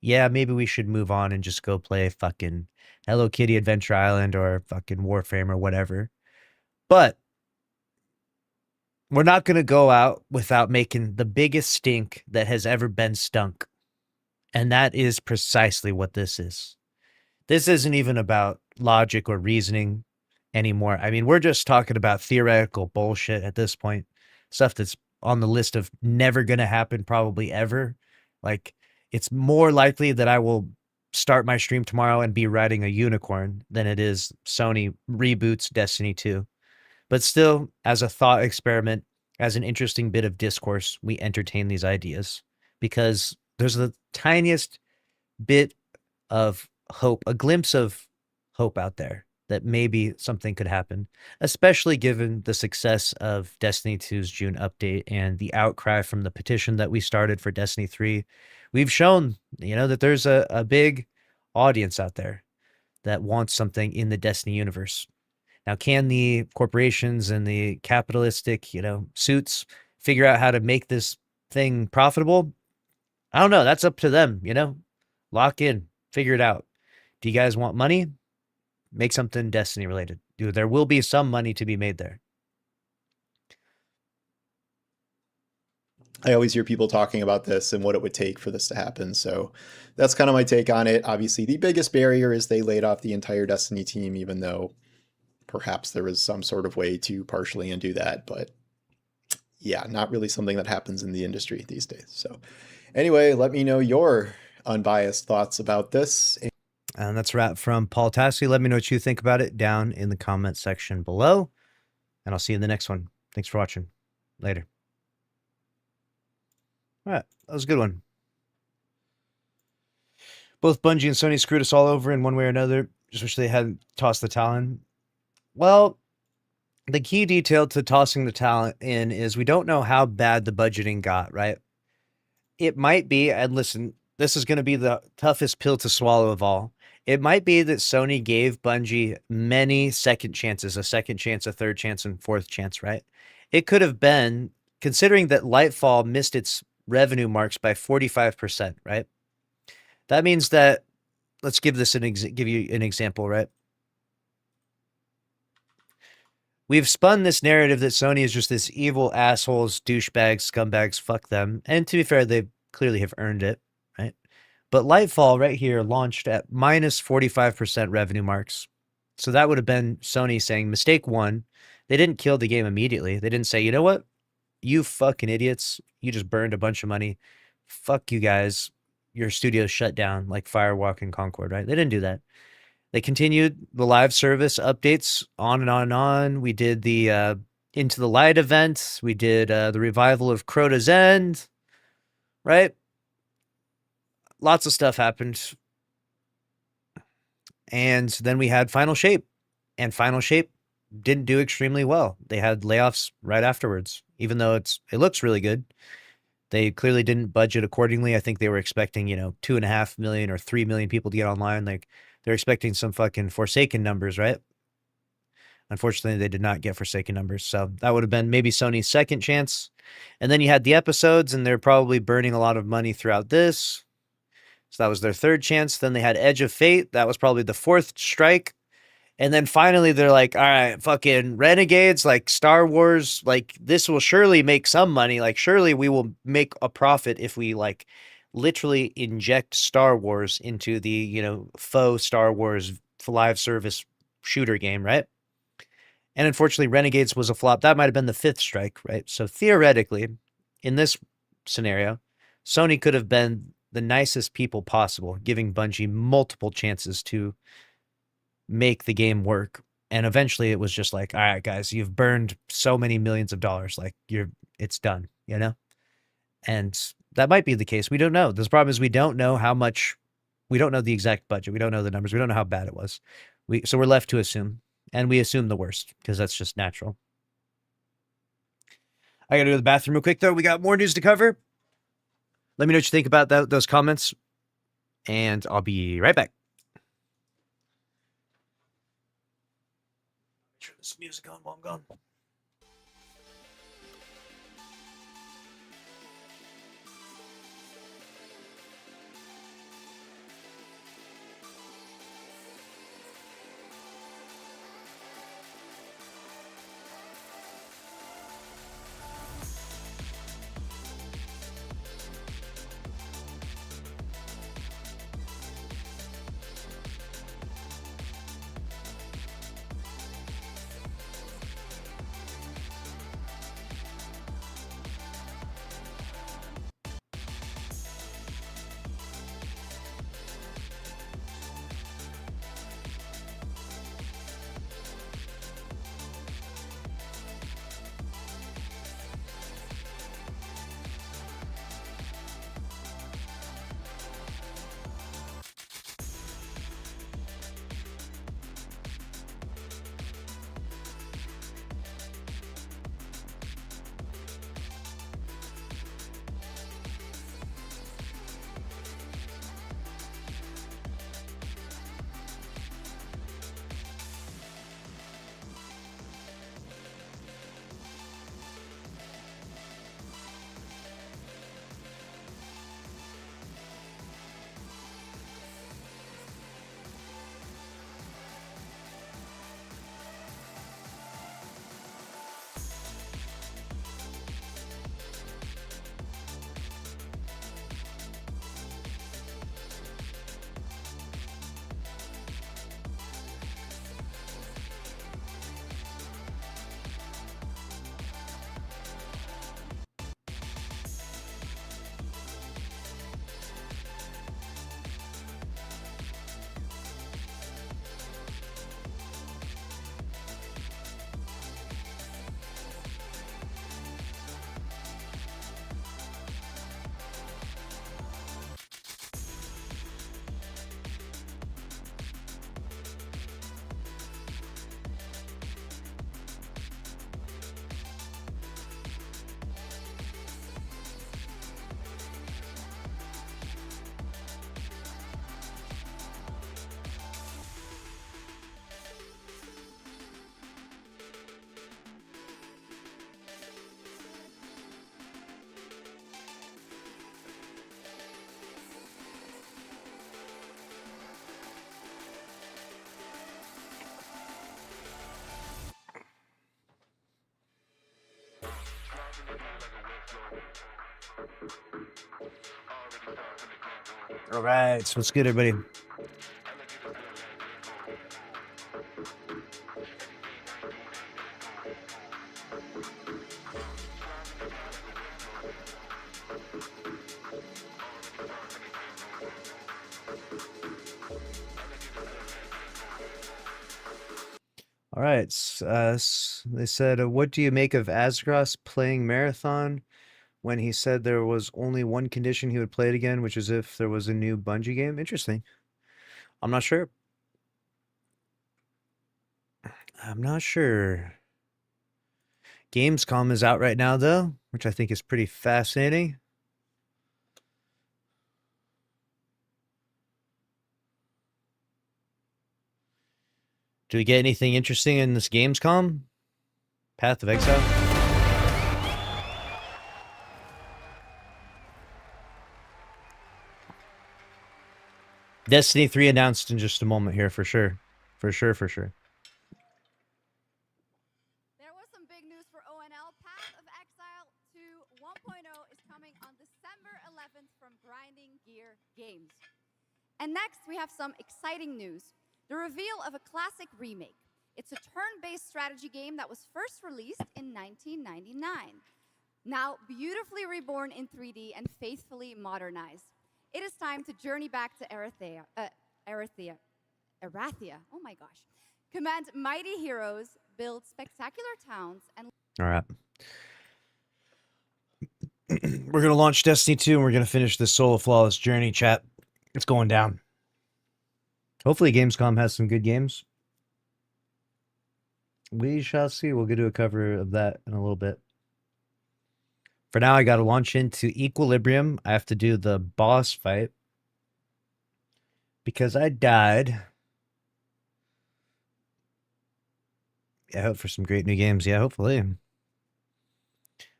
Yeah, maybe we should move on and just go play fucking Hello Kitty Adventure Island or fucking Warframe or whatever. But we're not going to go out without making the biggest stink that has ever been stunk. And that is precisely what this is. This isn't even about logic or reasoning anymore. I mean, we're just talking about theoretical bullshit at this point. Stuff that's on the list of never going to happen, probably ever. Like, it's more likely that I will start my stream tomorrow and be riding a unicorn than it is Sony reboots Destiny 2. But still, as a thought experiment, as an interesting bit of discourse, we entertain these ideas because there's the tiniest bit of hope, a glimpse of hope out there that maybe something could happen, especially given the success of Destiny 2's June update and the outcry from the petition that we started for Destiny 3. We've shown, that there's a big audience out there that wants something in the Destiny universe. Now, can the corporations and the capitalistic, suits figure out how to make this thing profitable? I don't know. That's up to them, Lock in, figure it out. Do you guys want money? Make something Destiny related. There will be some money to be made there. I always hear people talking about this and what it would take for this to happen. So that's kind of my take on it. Obviously, the biggest barrier is they laid off the entire Destiny team, even though perhaps there was some sort of way to partially undo that. But yeah, not really something that happens in the industry these days. So anyway, let me know your unbiased thoughts about this. And that's a wrap from Paul Tassi. Let me know what you think about it down in the comment section below. And I'll see you in the next one. Thanks for watching. Later. All right, that was a good one. Both Bungie and Sony screwed us all over in one way or another. Just wish they hadn't tossed the talent. Well, the key detail to tossing the talent in is we don't know how bad the budgeting got, right? It might be, and listen, this is going to be the toughest pill to swallow of all. It might be that Sony gave Bungie many second chances, a second chance, a third chance, and fourth chance, right? It could have been, considering that Lightfall missed its revenue marks by 45%, right? That means that, let's give this give you an example, right? We've spun this narrative that Sony is just this evil assholes, douchebags, scumbags, fuck them. And to be fair, they clearly have earned it, right? But Lightfall right here launched at minus 45% revenue marks. So that would have been Sony saying, mistake one, they didn't kill the game immediately. They didn't say, you know what? You fucking idiots. You just burned a bunch of money. Fuck you guys. Your studio's shut down like Firewalk and Concord, right? They didn't do that. They continued the live service updates on and on and on. We did the Into the Light event. We did the revival of Crota's End, right? Lots of stuff happened. And then we had Final Shape. And Final Shape didn't do extremely well. They had layoffs right afterwards, even though it looks really good. They clearly didn't budget accordingly. I think they were expecting, 2.5 million or 3 million people to get online. Like, they're expecting some fucking Forsaken numbers, right? Unfortunately, they did not get Forsaken numbers. So that would have been maybe Sony's second chance. And then you had the episodes, and they're probably burning a lot of money throughout this. So that was their third chance. Then they had Edge of Fate. That was probably the fourth strike. And then finally, they're like, all right, fucking Renegades, like Star Wars, like this will surely make some money. Like, surely we will make a profit if we, like, literally inject Star Wars into the, faux Star Wars live service shooter game, right? And unfortunately, Renegades was a flop. That might have been the fifth strike, right? So theoretically, in this scenario, Sony could have been the nicest people possible, giving Bungie multiple chances to make the game work. And eventually it was just like, all right, guys, you've burned so many millions of dollars. Like, it's done, And that might be the case. We don't know. The problem is we don't know how much, we don't know the exact budget. We don't know the numbers. We don't know how bad it was. So we're left to assume, and we assume the worst because that's just natural. I got to go to the bathroom real quick, though. We got more news to cover. Let me know what you think about those comments, and I'll be right back. Turn this music on while I'm gone. All right, so what's good, everybody? All right, they said, what do you make of Asgros playing Marathon when he said there was only one condition he would play it again, which is if there was a new Bungie game? Interesting. I'm not sure. I'm not sure. Gamescom is out right now, though, which I think is pretty fascinating. Do we get anything interesting in this Gamescom? Path of Exile? Destiny 3 announced in just a moment here, for sure. For sure, for sure. There was some big news for ONL. Path of Exile 2 1.0 is coming on December 11th from Grinding Gear Games. And next, we have some exciting news. The reveal of a classic remake. It's a turn-based strategy game that was first released in 1999. Now, beautifully reborn in 3D and faithfully modernized. It is time to journey back to Erathia. Oh my gosh. Command mighty heroes, build spectacular towns, and... All right. We're going to launch Destiny 2 and we're going to finish this solo flawless journey, chat. It's going down. Hopefully Gamescom has some good games. We shall see. We'll get to a cover of that in a little bit. For now, I got to launch into Equilibrium. I have to do the boss fight because I died. I hope for some great new games. Yeah, hopefully. I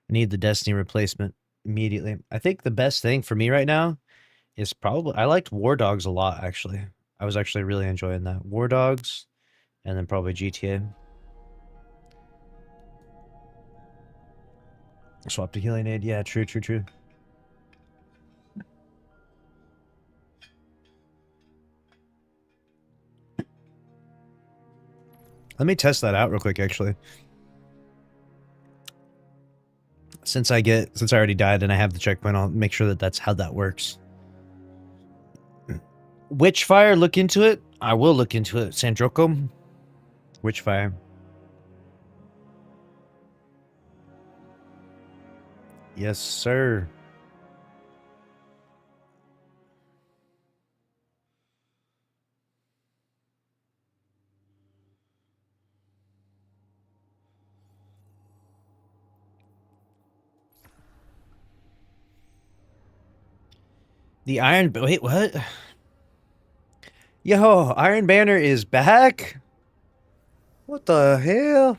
need the Destiny replacement immediately. I think the best thing for me right now is probably... I liked War Dogs a lot, actually. I was actually really enjoying that. War Dogs, and then probably GTA. Swap to healing aid. Yeah, true. Let me test that out real quick, actually. Since I already died and I have the checkpoint, I'll make sure that that's how that works. Witchfire, look into it. I will look into it. Sandroko. Witchfire. Yes, sir. The Iron... Wait, what? Yo, Iron Banner is back? What the hell?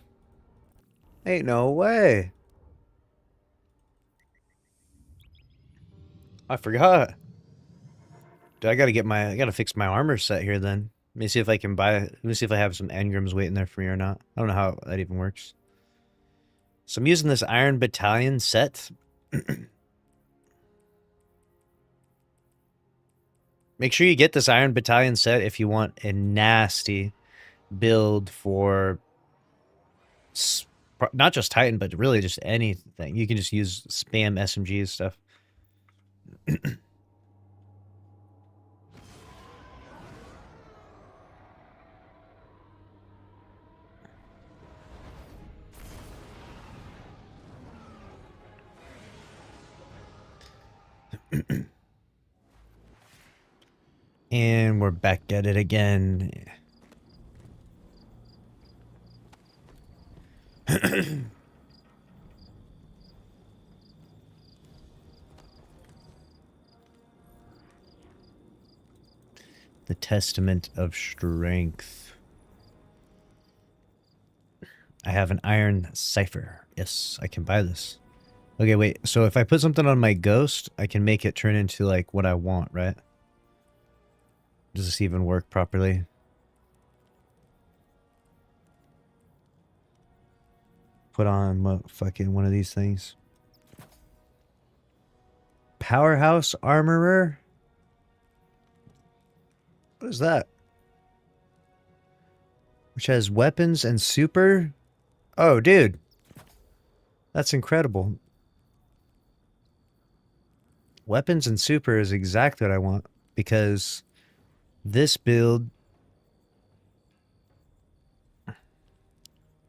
Ain't no way. I forgot. Dude, I gotta fix my armor set here then. Let me see if I can let me see if I have some engrams waiting there for me or not. I don't know how that even works. So I'm using this Iron Battalion set. Make sure you get this Iron Battalion set if you want a nasty build for not just Titan, but really just anything. You can just use spam SMGs stuff. And we're back at it again. The Testament of Strength. I have an Iron Cipher. Yes, I can buy this. Okay, wait. So if I put something on my Ghost, I can make it turn into like what I want, right? Does this even work properly? Put on fucking one of these things. Powerhouse Armorer. What is that? Which has weapons and super. Oh, dude. That's incredible. Weapons and super is exactly what I want, because this build,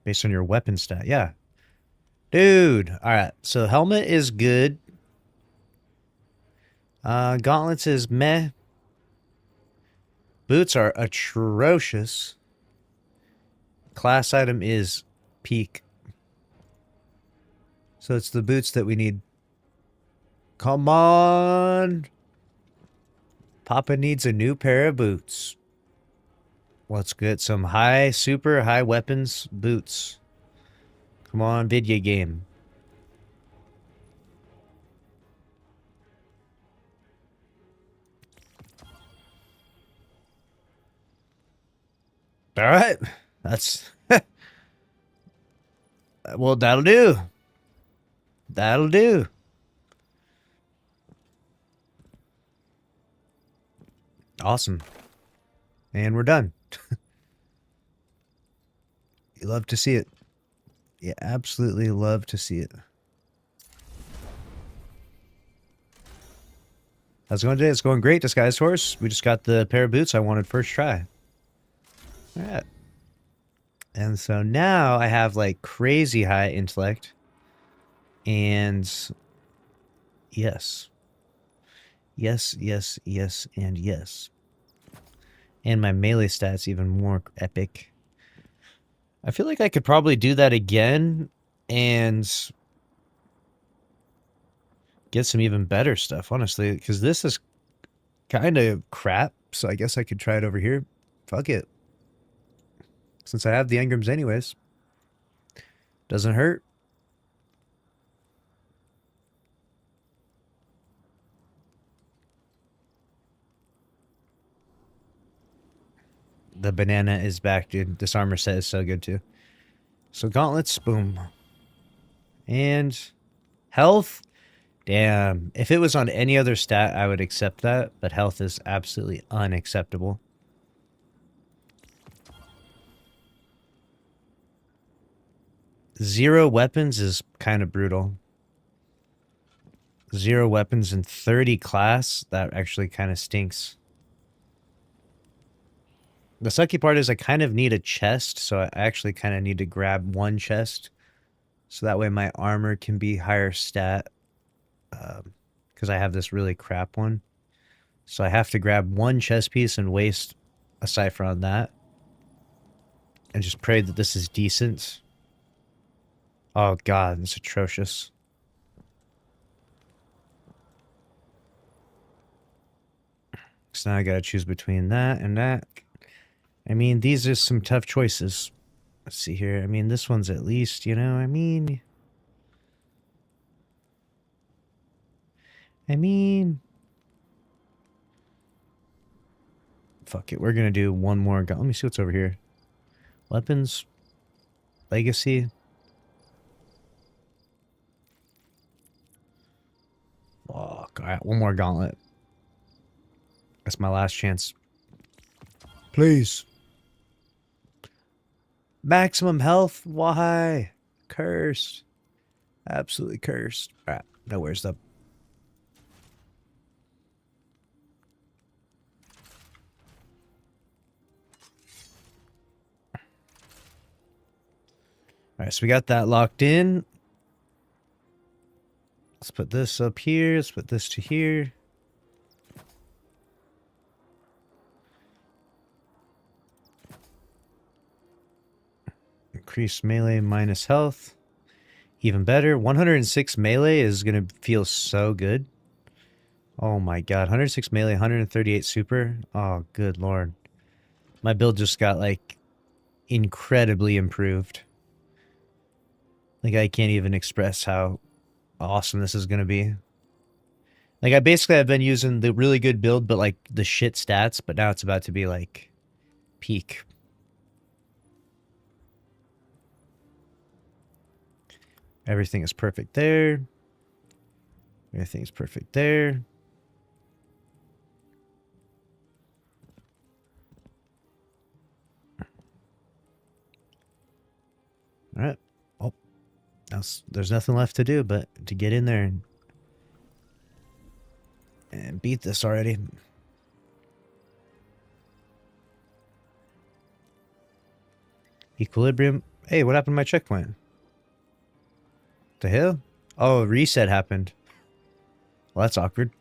based on your weapon stat, yeah. Dude, alright, so helmet is good. Gauntlets is meh. Boots are atrocious. Class item is peak. So it's the boots that we need. Come on! Papa needs a new pair of boots. Let's get some super high weapons boots. Come on, video game. Alright. That's... well, that'll do. That'll do. Awesome. And we're done. You love to see it. You absolutely love to see it. How's it going today? It's going great, Disguised Horse. We just got the pair of boots I wanted first try. Alright. And so now I have like crazy high intellect. And yes. Yes, yes, yes, and yes. And my melee stats even more epic. I feel like I could probably do that again and get some even better stuff, honestly, because this is kind of crap, so I guess I could try it over here. Fuck it. Since I have the engrams anyways. Doesn't hurt. The banana is back, dude. This armor set is so good, too. So gauntlets, boom. And health, damn. If it was on any other stat, I would accept that. But health is absolutely unacceptable. Zero weapons is kind of brutal. 0 weapons and 30 class, that actually kind of stinks. The sucky part is I kind of need a chest, so I actually kind of need to grab 1 chest. So that way my armor can be higher stat. Because I have this really crap one. So I have to grab 1 chest piece and waste a cipher on that. And just pray that this is decent. Oh god, it's atrocious. So now I gotta choose between that and that. I mean, these are some tough choices. Let's see here. I mean, this one's at least, you know, I mean... Fuck it, we're gonna do one more. Let me see what's over here. Weapons. Legacy. Fuck. Alright, one more gauntlet. That's my last chance. Please. Maximum health? Why? Cursed. Absolutely cursed. Alright, now where's the... Alright, so we got that locked in. Let's put this up here. Let's put this to here. Increase melee minus health. Even better. 106 melee is going to feel so good. Oh my god. 106 melee, 138 super. Oh, good lord. My build just got, like, incredibly improved. Like, I can't even express how awesome this is going to be. Like, I've been using the really good build, but, like, the shit stats, but now it's about to be, like, peak. Everything is perfect there. Everything's perfect there. All right. Oh, there's nothing left to do but to get in there and beat this already. Equilibrium. Hey, what happened to my checkpoint? The hell? Oh, reset happened. Well, that's awkward.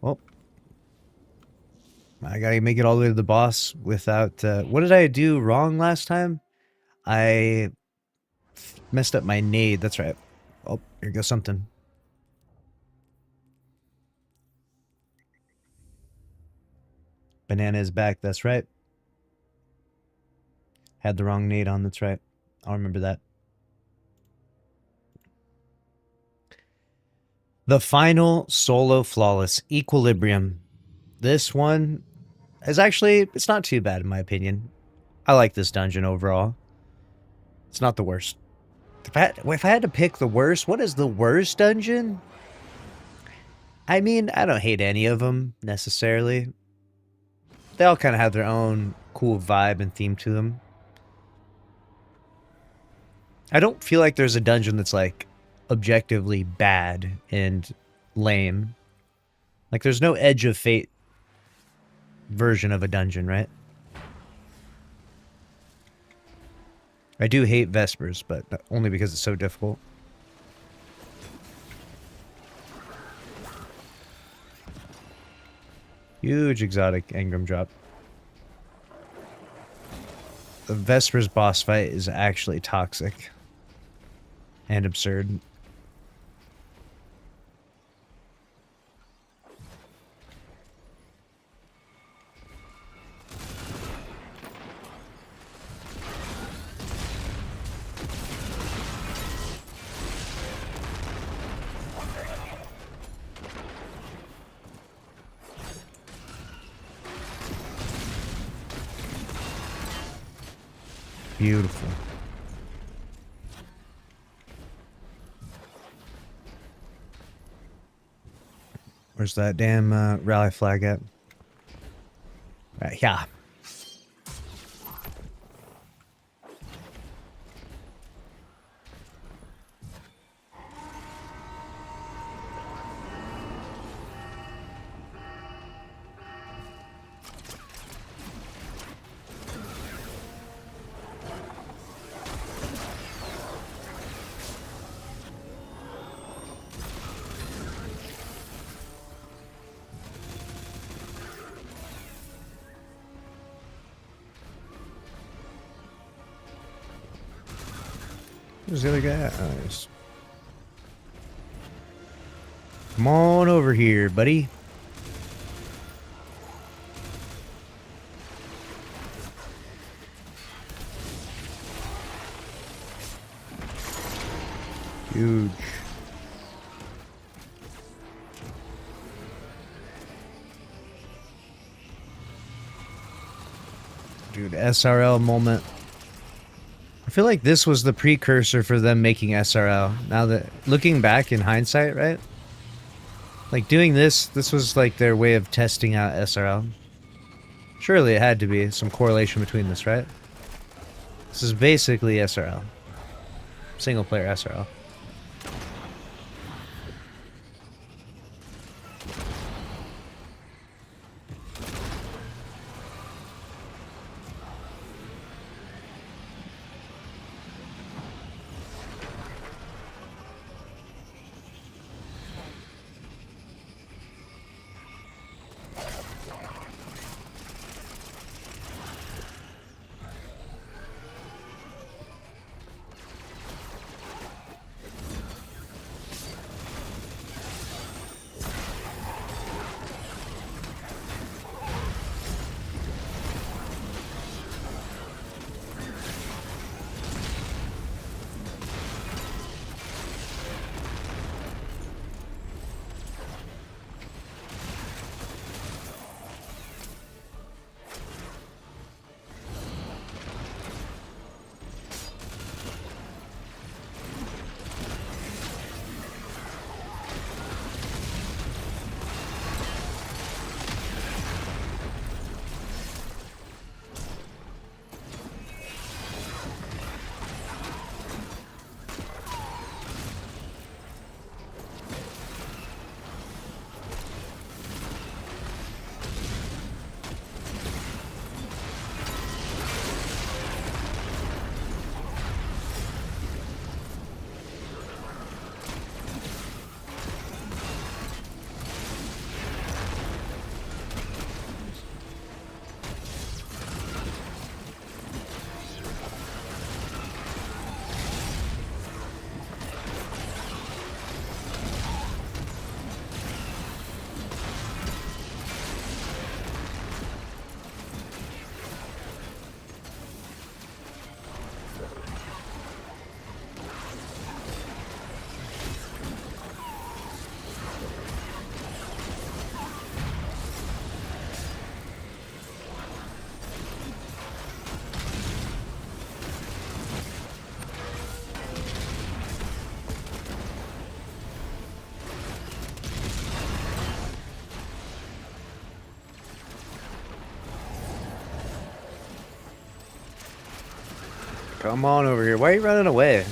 Well, I gotta make it all the way to the boss without... what did I do wrong last time? I messed up my nade. That's right. Oh, here goes something. Banana is back. That's right. Had the wrong nade on. That's right. I'll remember that. The final solo flawless equilibrium. This one is actually, it's not too bad in my opinion. I like this dungeon overall. It's not the worst. If I had to pick the worst, what is the worst dungeon? I mean, I don't hate any of them necessarily. They all kind of have their own cool vibe and theme to them. I don't feel like there's a dungeon that's like objectively bad and lame. Like there's no Edge of Fate version of a dungeon, right? I do hate Vespers, but only because it's so difficult. Huge exotic engram drop. The Vespers boss fight is actually toxic and absurd. Beautiful. Where's that damn rally flag at? Right, yeah. Where's the other guy? Oh, nice. Come on over here, buddy. Huge. Dude, SRL moment. I feel like this was the precursor for them making SRL. Now that, looking back in hindsight, right? Like doing this was like their way of testing out SRL. Surely it had to be some correlation between this, right? This is basically SRL. Single player SRL. Come on over here. Why are you running away?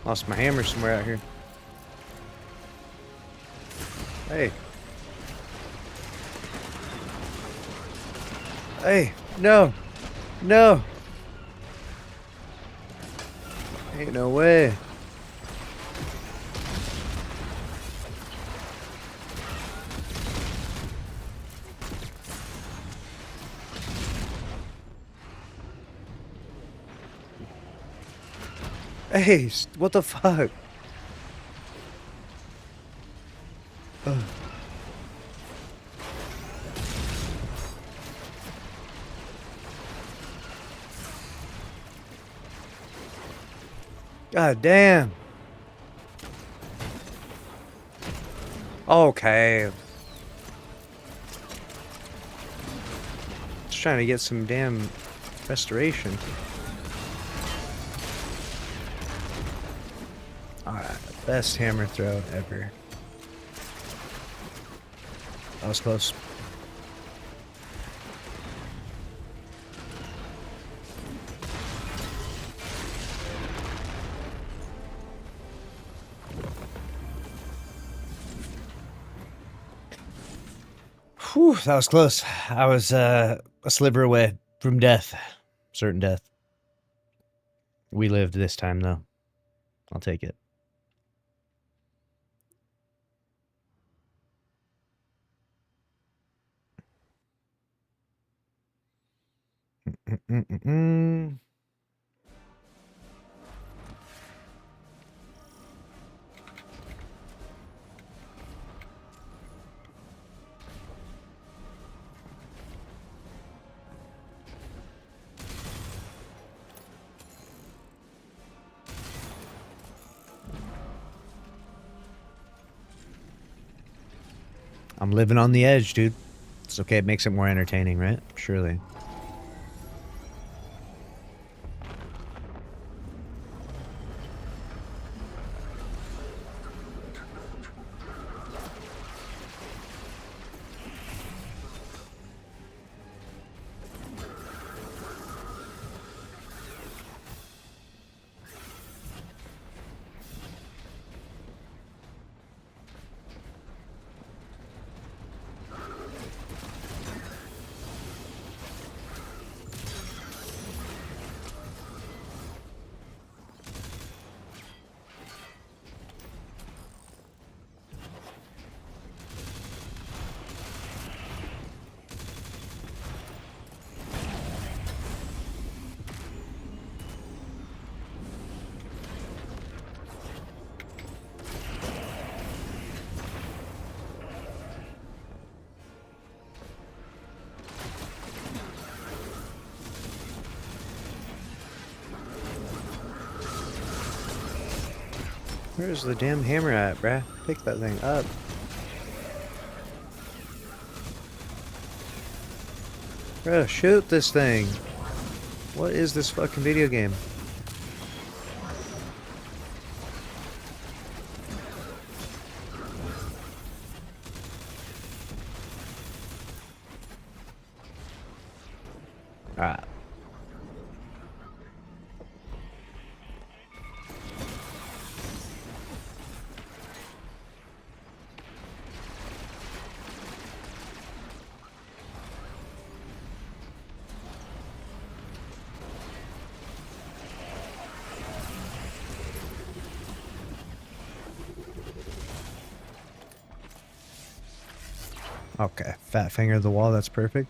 Lost my hammer somewhere out here. Hey. Hey, no. No. Ain't no way. Hey, what the fuck? Ugh. God damn. Okay. Just trying to get some damn restoration. Alright, best hammer throw ever. That was close. Whew, that was close. I was a sliver away from death. Certain death. We lived this time, though. I'll take it. I'm living on the edge, dude. It's okay. It makes it more entertaining, right? Surely. Where's the damn hammer at, bruh? Pick that thing up. Bro, shoot this thing. What is this fucking video game? Alright. Okay, fat finger the wall, that's perfect.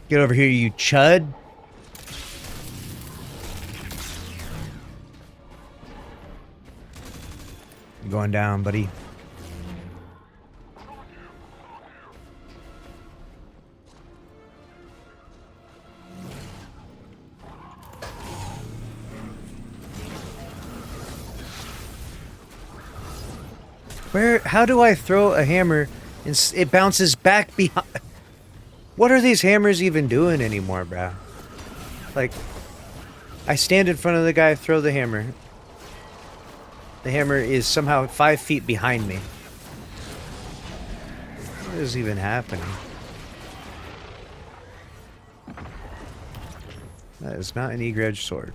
Get over here, you chud. Going down, buddy. How do I throw a hammer and it bounces back behind? What are these hammers even doing anymore, bro? Like, I stand in front of the guy, throw the hammer. The hammer is somehow 5 feet behind me. What is even happening? That is not an eager-edged sword.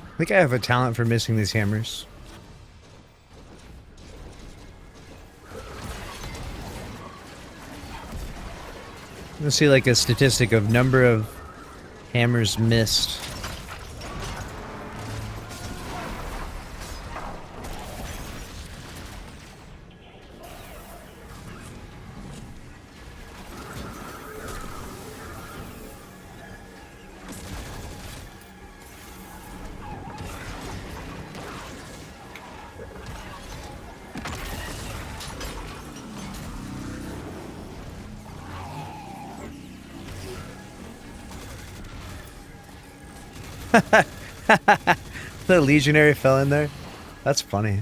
I think I have a talent for missing these hammers. Let's see like a statistic of number of hammers missed. The legionary fell in there. That's funny.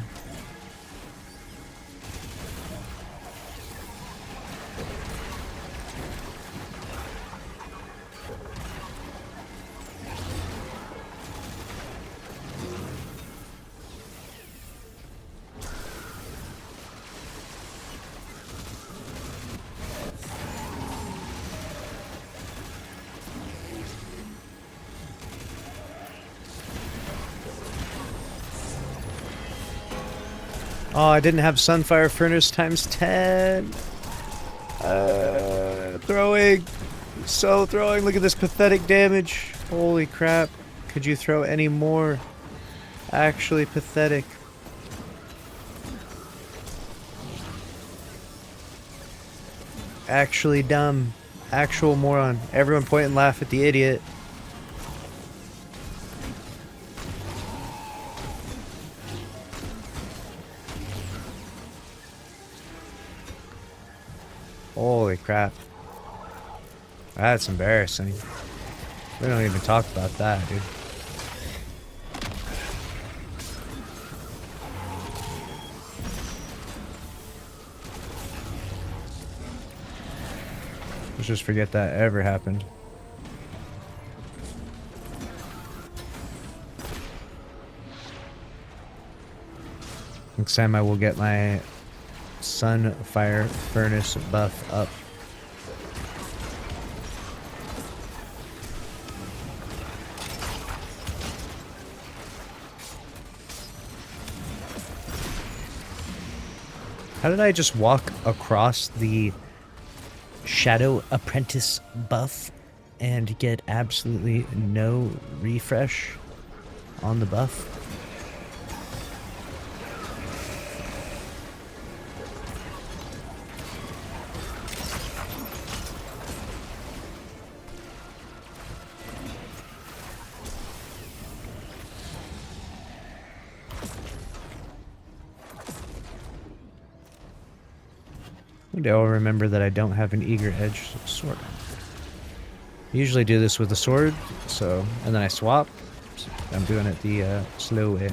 Oh, I didn't have Sunfire Furnace times 10. Throwing. So throwing. Look at this pathetic damage. Holy crap. Could you throw any more? Actually pathetic. Actually dumb. Actual moron. Everyone point and laugh at the idiot. Holy crap. That's embarrassing. We don't even talk about that, dude. Let's just forget that ever happened. Next time I will get my Sunfire Furnace buff up. How did I just walk across the Shadow Apprentice buff and get absolutely no refresh on the buff? One day I'll remember that I don't have an eager edge sword. I usually do this with a sword, so, and then I swap. So I'm doing it the slow way.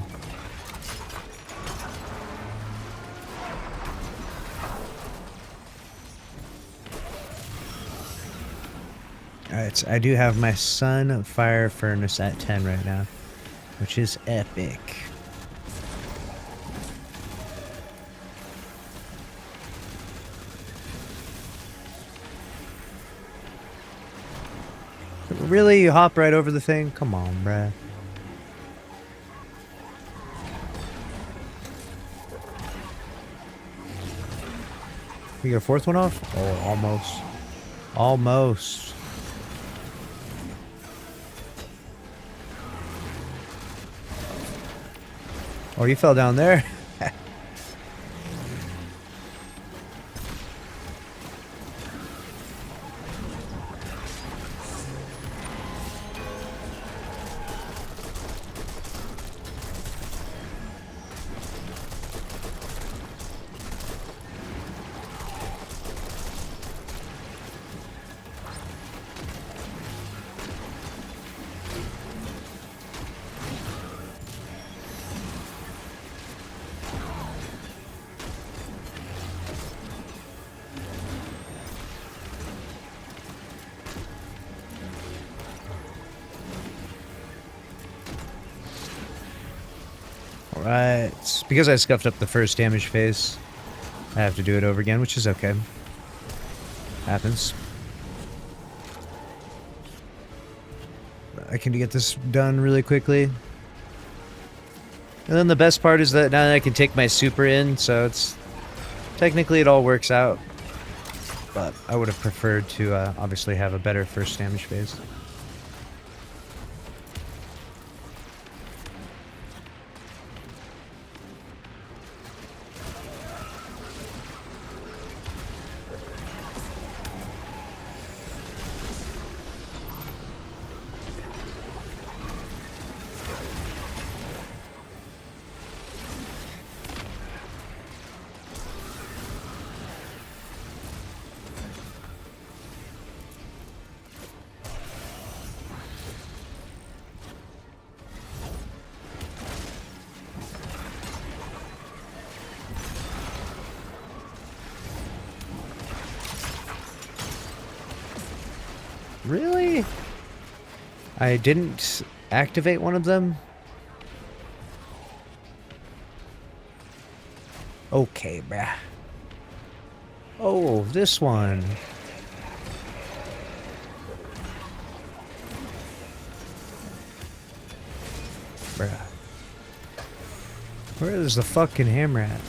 Alright, I do have my Sun Fire Furnace at 10 right now, which is epic. Really? You hop right over the thing? Come on, bruh. You get a fourth one off? Oh, almost. Almost. Oh, you fell down there? Alright. Because I scuffed up the first damage phase, I have to do it over again, which is okay. Happens. I can get this done really quickly. And then the best part is that now that I can take my super in, so it's... Technically it all works out. But I would have preferred to obviously have a better first damage phase. Really? I didn't activate one of them? Okay, bruh. Oh, this one. Bruh. Where is the fucking hammer at?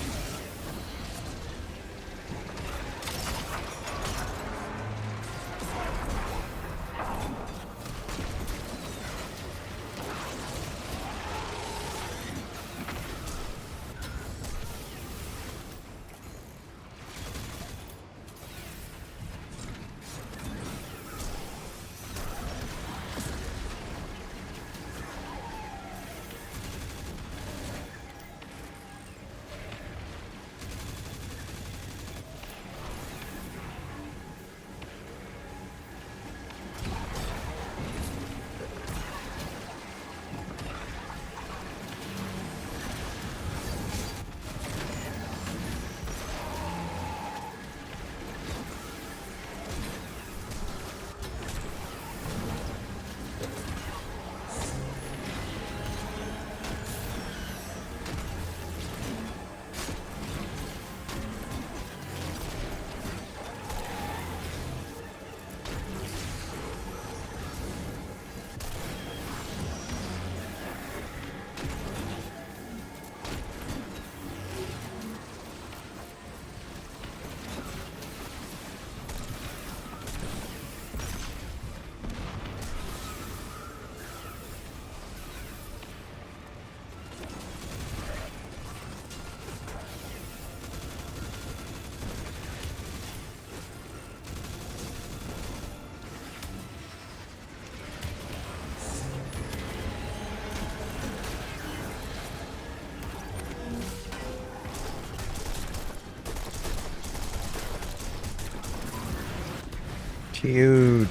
Huge.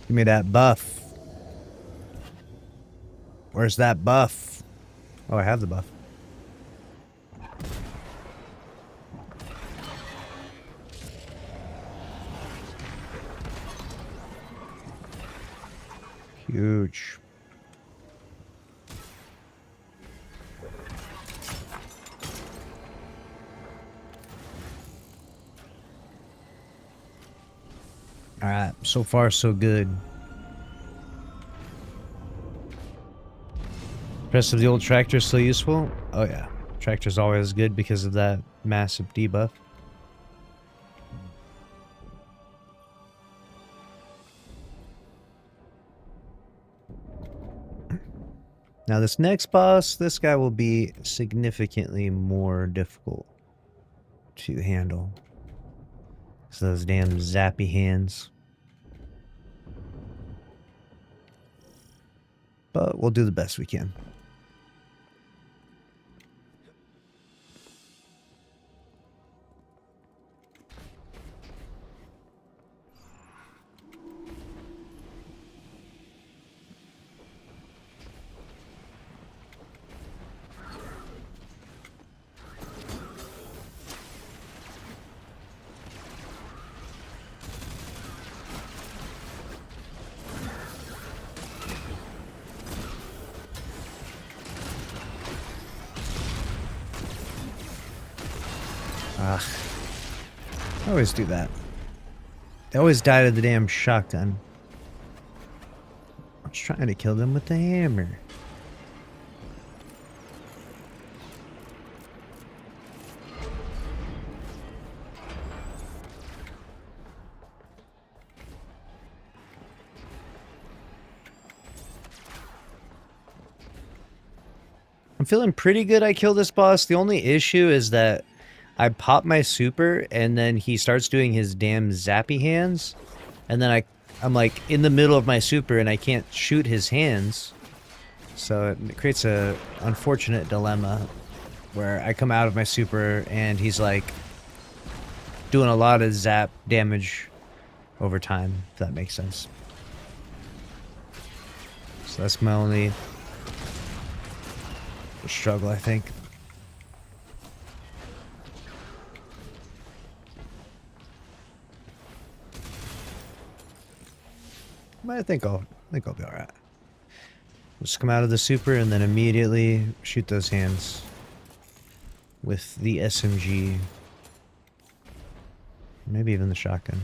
Give me that buff. Where's that buff? Oh, I have the buff. Huge. Alright, so far so good. Rest of the old tractor still useful? Oh yeah. Tractor's always good because of that massive debuff. Now this next boss, this guy will be significantly more difficult to handle. So those damn zappy hands. But we'll do the best we can. Ugh. I always do that. They always die to the damn shotgun. I was trying to kill them with the hammer. I'm feeling pretty good I killed this boss. The only issue is that I pop my super and then he starts doing his damn zappy hands. And then I'm like in the middle of my super and I can't shoot his hands. So it creates a unfortunate dilemma where I come out of my super and he's like doing a lot of zap damage over time, if that makes sense. So that's my only struggle, I think. I think I'll be all right. Just come out of the super and then immediately shoot those hands with the SMG, maybe even the shotgun.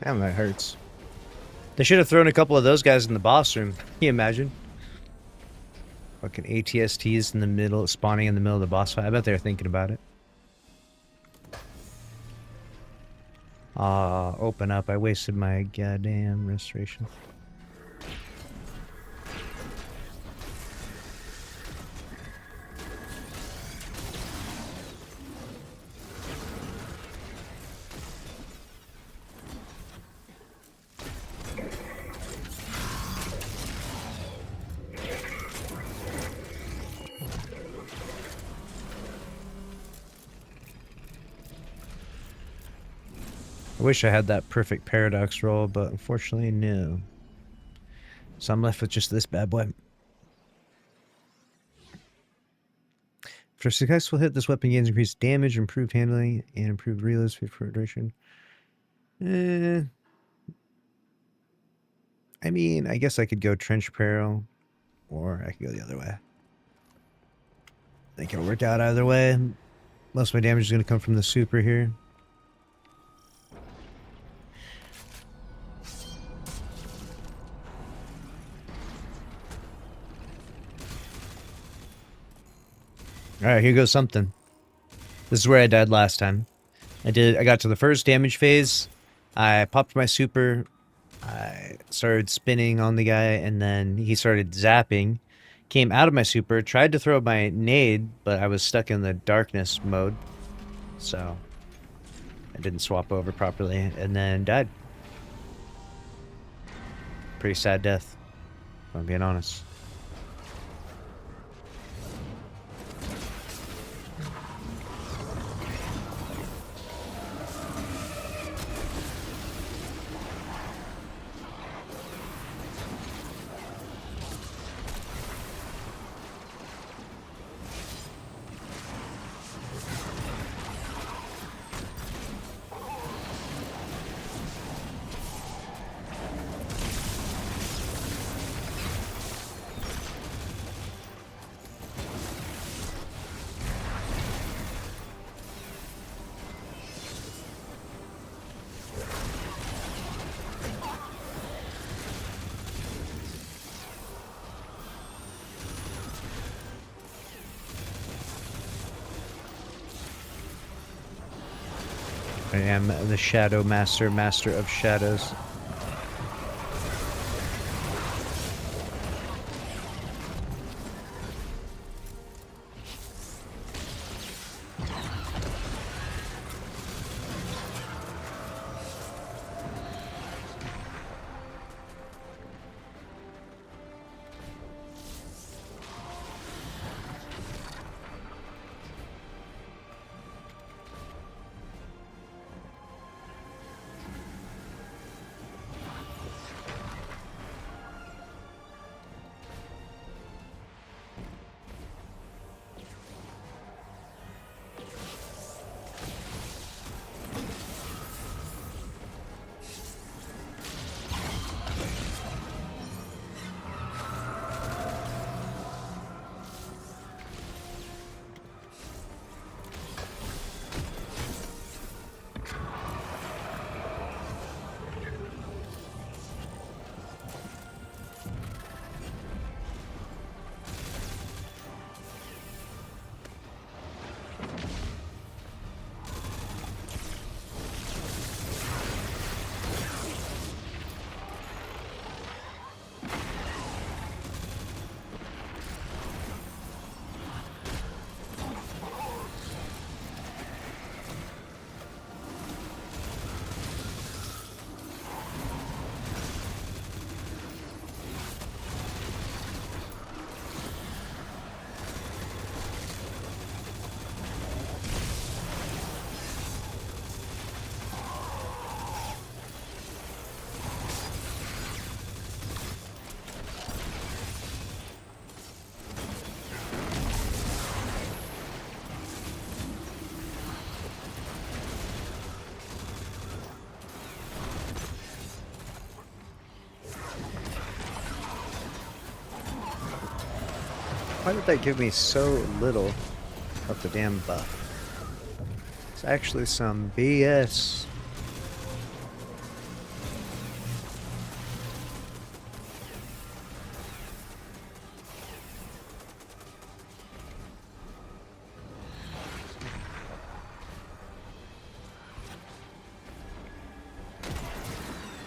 Damn, that hurts. They should have thrown a couple of those guys in the boss room. Can you imagine? Fucking ATSTs in the middle, spawning in the middle of the boss fight. I bet they're thinking about it. Open up. I wasted my goddamn restoration. I wish I had that perfect paradox roll, but unfortunately, no. So I'm left with just this bad boy. For successful hit, this weapon gains increased damage, improved handling, and improved reload speed for duration. I mean, I guess I could go Trench Peril, or I could go the other way. I think it'll work out either way. Most of my damage is going to come from the super here. Alright, here goes something. This is where I died last time. I got to the first damage phase. I popped my super. I started spinning on the guy, and then he started zapping. Came out of my super, tried to throw my nade, but I was stuck in the darkness mode. So I didn't swap over properly, and then died. Pretty sad death, if I'm being honest. I am the Shadow Master, Master of Shadows. Why did that give me so little of the damn buff? It's actually some BS.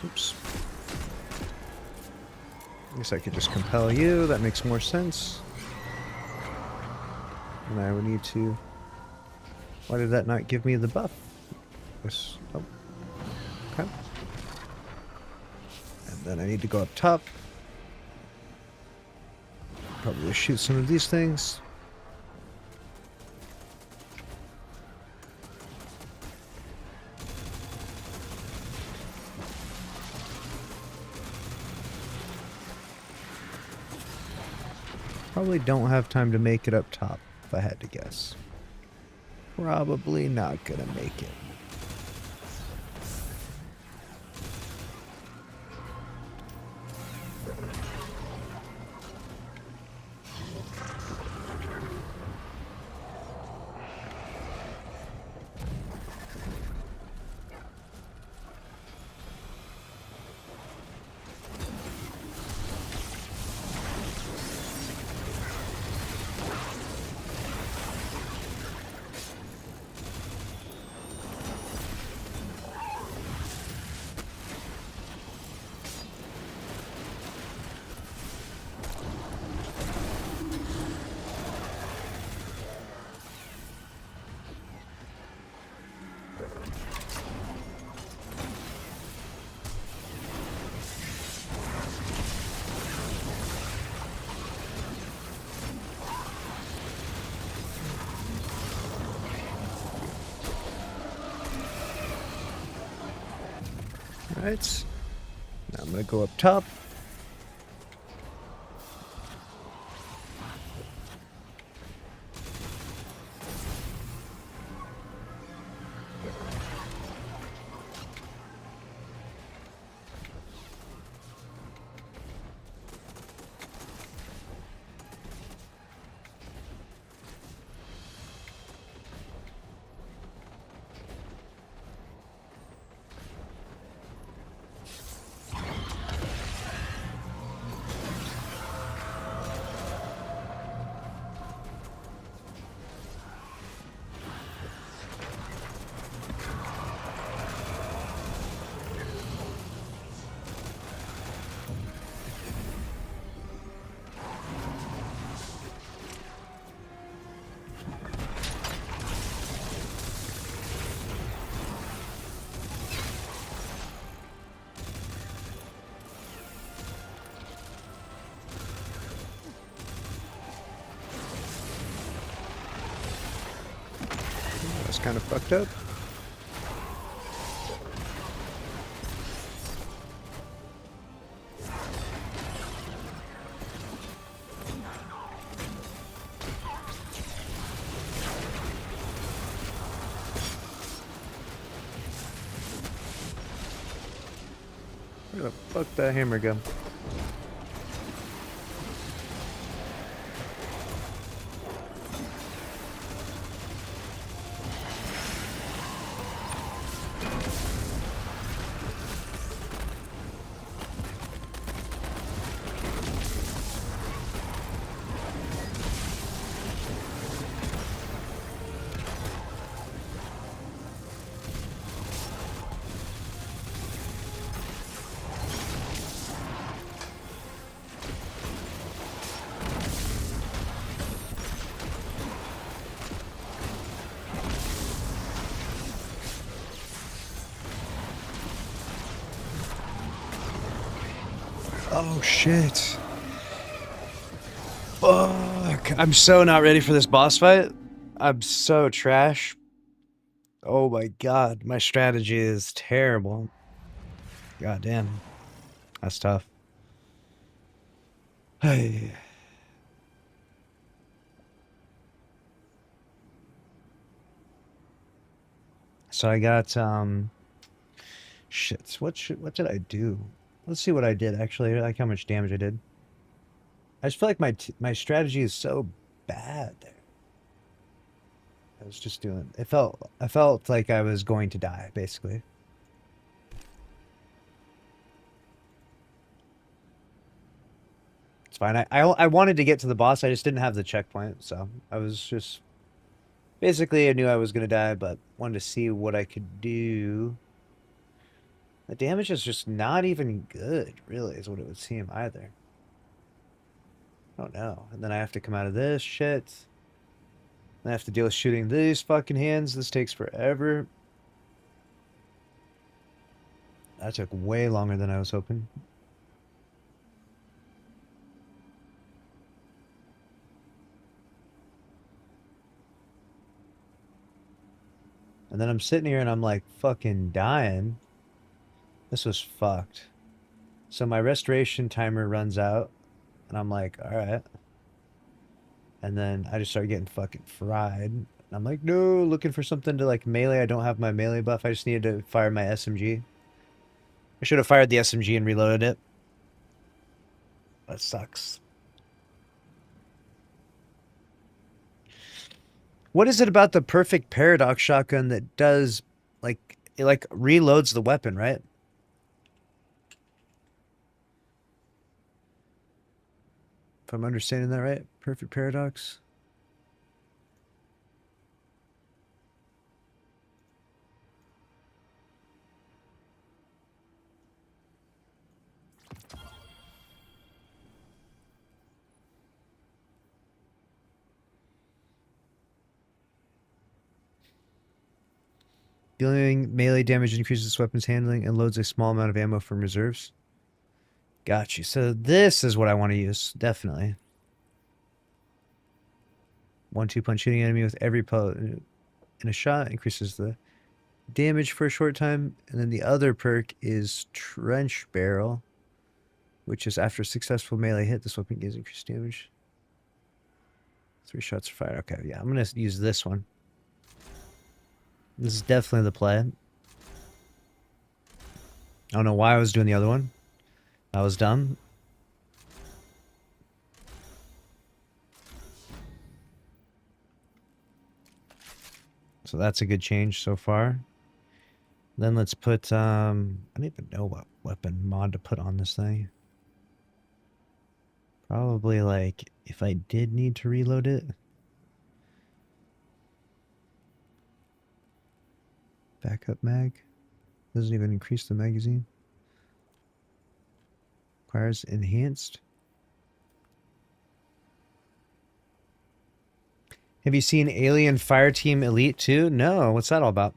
Oops. I guess I could just compel you. That makes more sense. And I would need to... Why did that not give me the buff? Oh. Okay. And then I need to go up top. Probably shoot some of these things. probably don't have time to make it up top, if I had to guess. Probably not gonna make it. Alright. Now I'm gonna go up top. That's kind of fucked up. Where the fuck that hammer go? Oh shit. Fuck. I'm so not ready for this boss fight. I'm so trash. Oh my god. My strategy is terrible. God damn. That's tough. Hey. So I got shit. What did I do? Let's see what I did actually. Like how much damage I did. I just feel like my strategy is so bad there. I was just doing. I felt like I was going to die basically. It's fine. I wanted to get to the boss. I just didn't have the checkpoint, so I was just basically I knew I was gonna die, but wanted to see what I could do. The damage is just not even good, really, is what it would seem either. I don't know. And then I have to come out of this shit. Then I have to deal with shooting these fucking hands. This takes forever. That took way longer than I was hoping. And then I'm sitting here and I'm like fucking dying. This was fucked. So my restoration timer runs out. And I'm like, alright. And then I just started getting fucking fried. I'm like, no, looking for something to like melee. I don't have my melee buff. I just needed to fire my SMG. I should have fired the SMG and reloaded it. That sucks. What is it about the perfect paradox shotgun that does, like, it like reloads the weapon, right? If I'm understanding that right, perfect paradox. Dealing melee damage increases weapons handling and loads a small amount of ammo from reserves. Got you. So this is what I want to use, definitely. 1-2 punch hitting enemy with every pellet in a shot increases the damage for a short time. And then the other perk is Trench Barrel, which is after a successful melee hit, this weapon gives increased damage. 3 shots are fired. Okay, yeah, I'm going to use this one. This is definitely the play. I don't know why I was doing the other one. That was dumb. So that's a good change so far. Then let's put, I don't even know what weapon mod to put on this thing. Probably like, if I did need to reload it. Backup mag. Doesn't even increase the magazine. Requires enhanced. Have you seen Alien Fireteam Elite 2? No, what's that all about?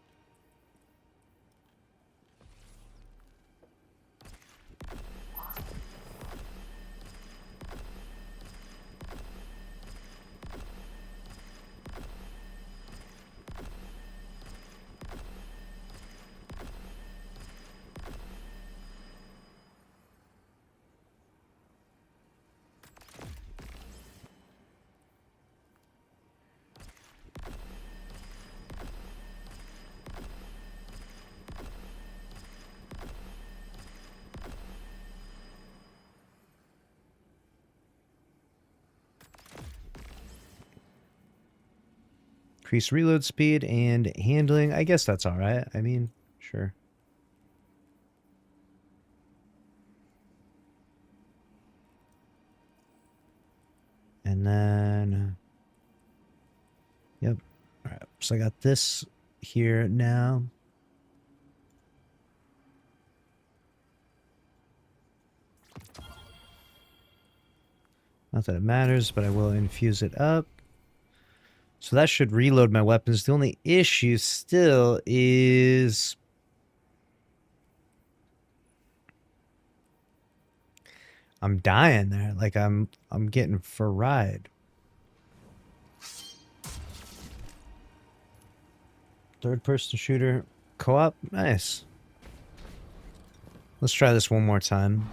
Increase reload speed and handling. I guess that's all right. I mean, sure. And then, yep. All right. So I got this here now. Not that it matters, but I will infuse it up. So that should reload my weapons. The only issue still is I'm dying there. Like I'm getting fried. Third person shooter co-op. Nice. Let's try this one more time.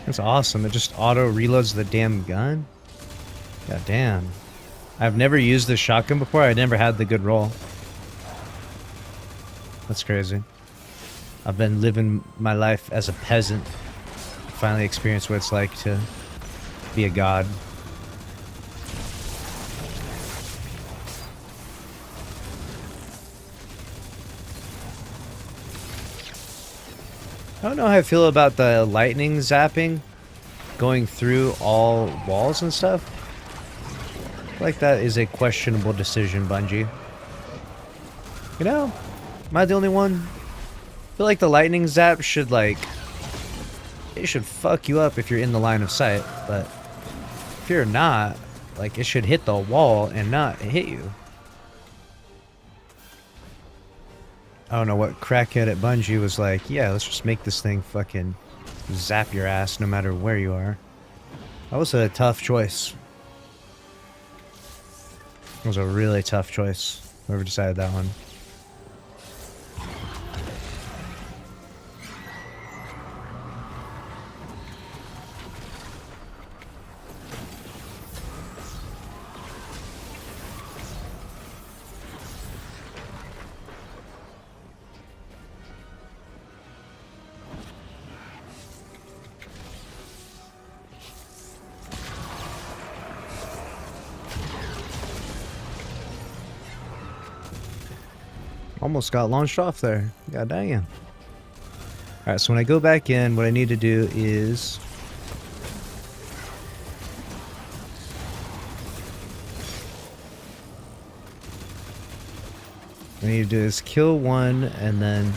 That's awesome. It just auto reloads the damn gun. God damn. I've never used this shotgun before. I never had the good roll. That's crazy. I've been living my life as a peasant. Finally experienced what it's like to be a god. I don't know how I feel about the lightning zapping going through all walls and stuff. I feel like that is a questionable decision, Bungie. You know, Am I the only one? I feel like the lightning zap should like... It should fuck you up if you're in the line of sight, but if you're not, like it should hit the wall and not hit you. I don't know what crackhead at Bungie was like, yeah, let's just make this thing fucking zap your ass no matter where you are. That was a tough choice. It was a really tough choice, whoever decided that one. Almost got launched off there. God damn. Alright, so when I go back in, what I need to do is... What I need to do is kill one and then...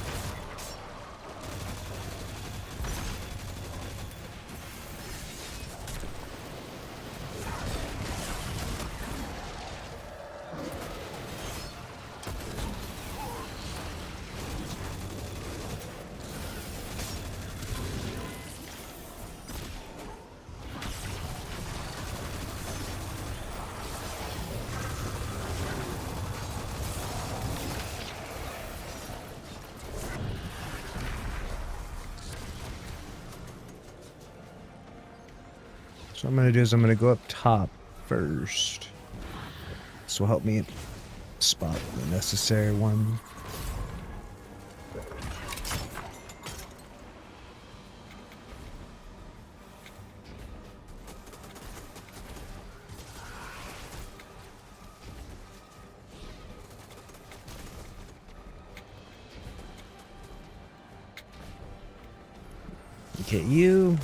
So what I'm going to do is I'm going to go up top first. This will help me spot the necessary one. Get you.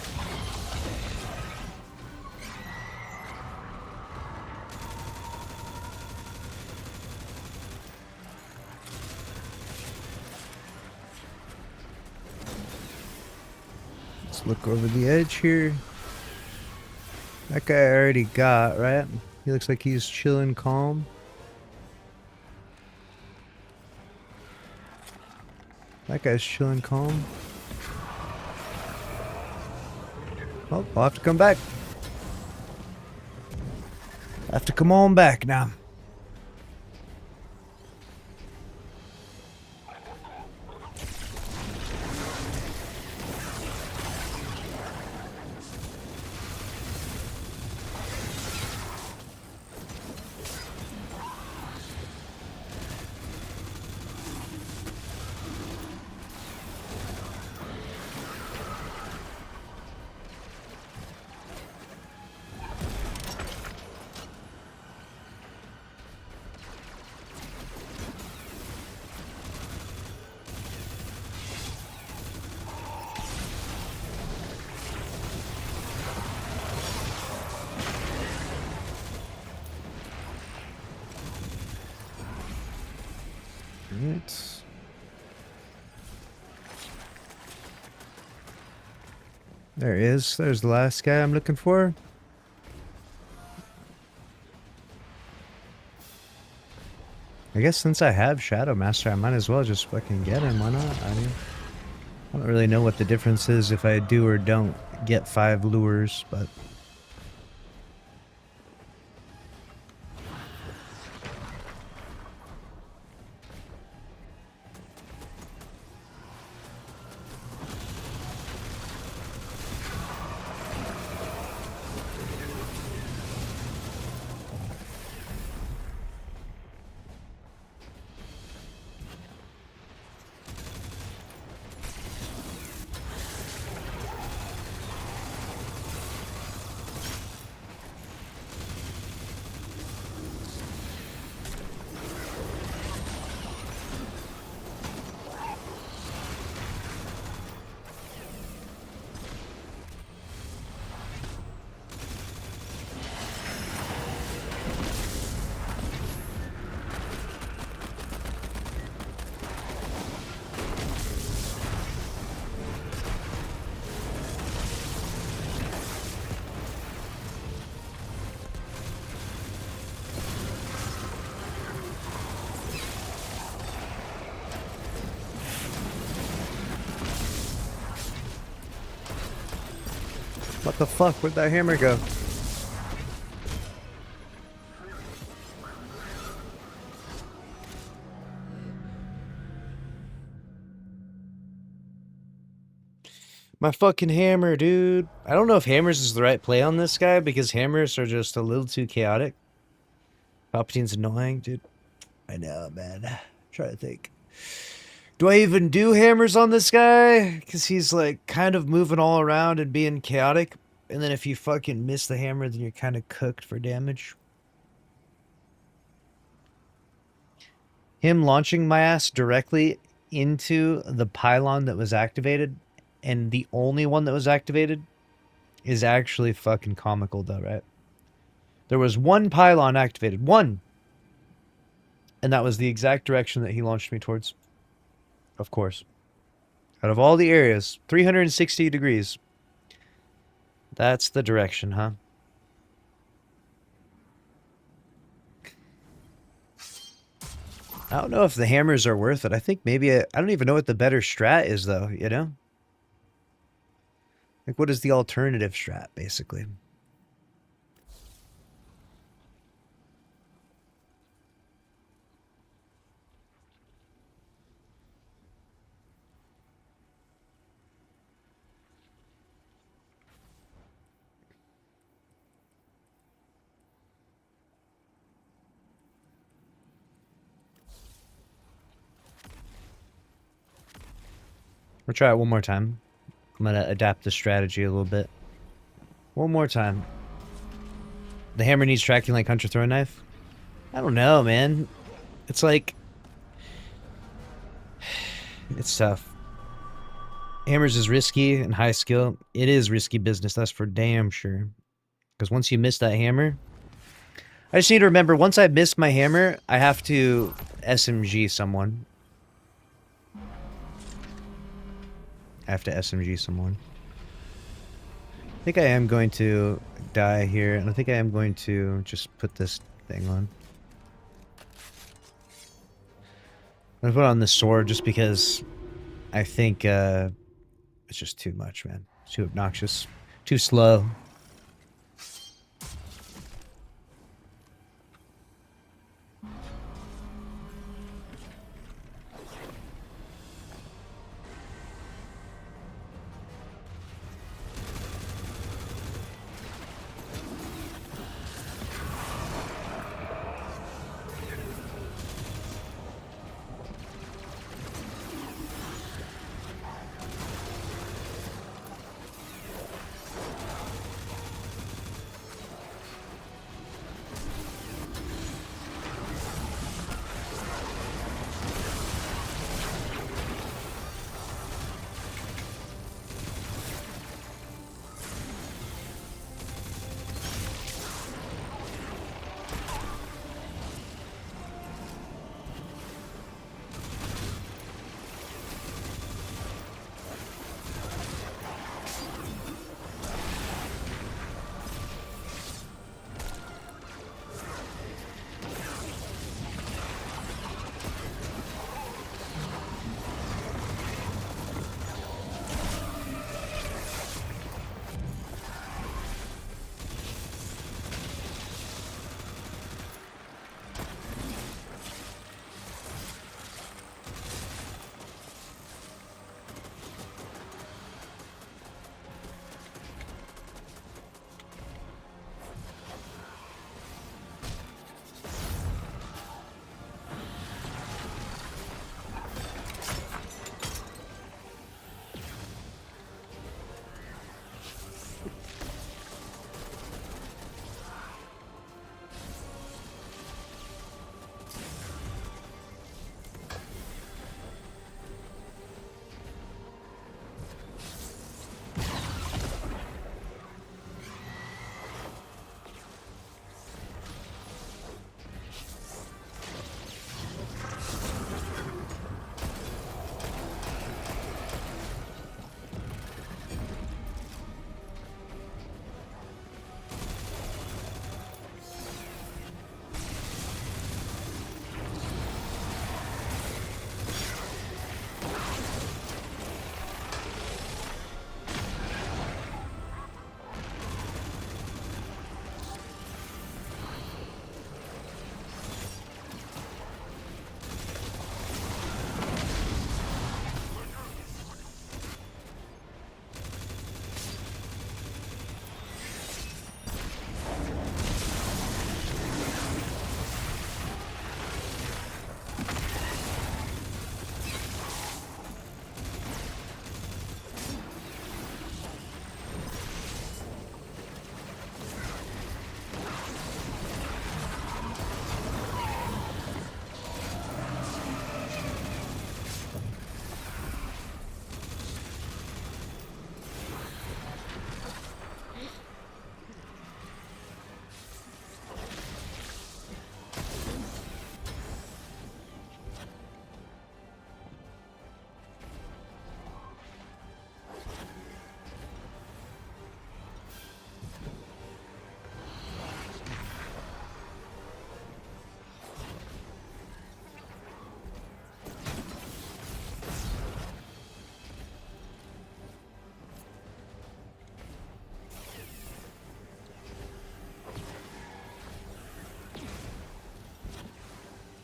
Let's look over the edge here. That guy I already got, right? He looks like he's chilling calm. That guy's chilling calm. Oh, I'll have to come back. I have to come on back now. Right. There he is. There's the last guy I'm looking for. I guess since I have Shadow Master, I might as well just fucking get him. Why not? I mean, I don't really know what the difference is if I do or don't get 5 lures, but... The fuck? Where'd that hammer go? My fucking hammer, dude. I don't know if hammers is the right play on this guy because hammers are just a little too chaotic. Palpatine's annoying, dude. I know, man. Try to think. Do I even do hammers on this guy? Because he's like kind of moving all around and being chaotic. And then if you fucking miss the hammer, then you're kind of cooked for damage. Him launching my ass directly into the pylon that was activated, and the only one that was activated, is actually fucking comical though, right? There was one pylon activated. One! And that was the exact direction that he launched me towards. Of course. Out of all the areas, 360 degrees. That's the direction, huh? I don't know if the hammers are worth it. I think maybe I don't even know what the better strat is, though, you know? Like, what is the alternative strat, basically? We'll try it one more time. I'm gonna adapt the strategy a little bit. One more time. The hammer needs tracking like Hunter Throw Knife? I don't know, man. It's like... It's tough. Hammers is risky and high skill. It is risky business, that's for damn sure. Because once you miss that hammer... I just need to remember, once I miss my hammer, I have to SMG someone. I have to SMG someone. I think I am going to die here, and I think I am going to just put this thing on. I'm gonna put on this sword just because I think it's just too much, man. It's too obnoxious. Too slow.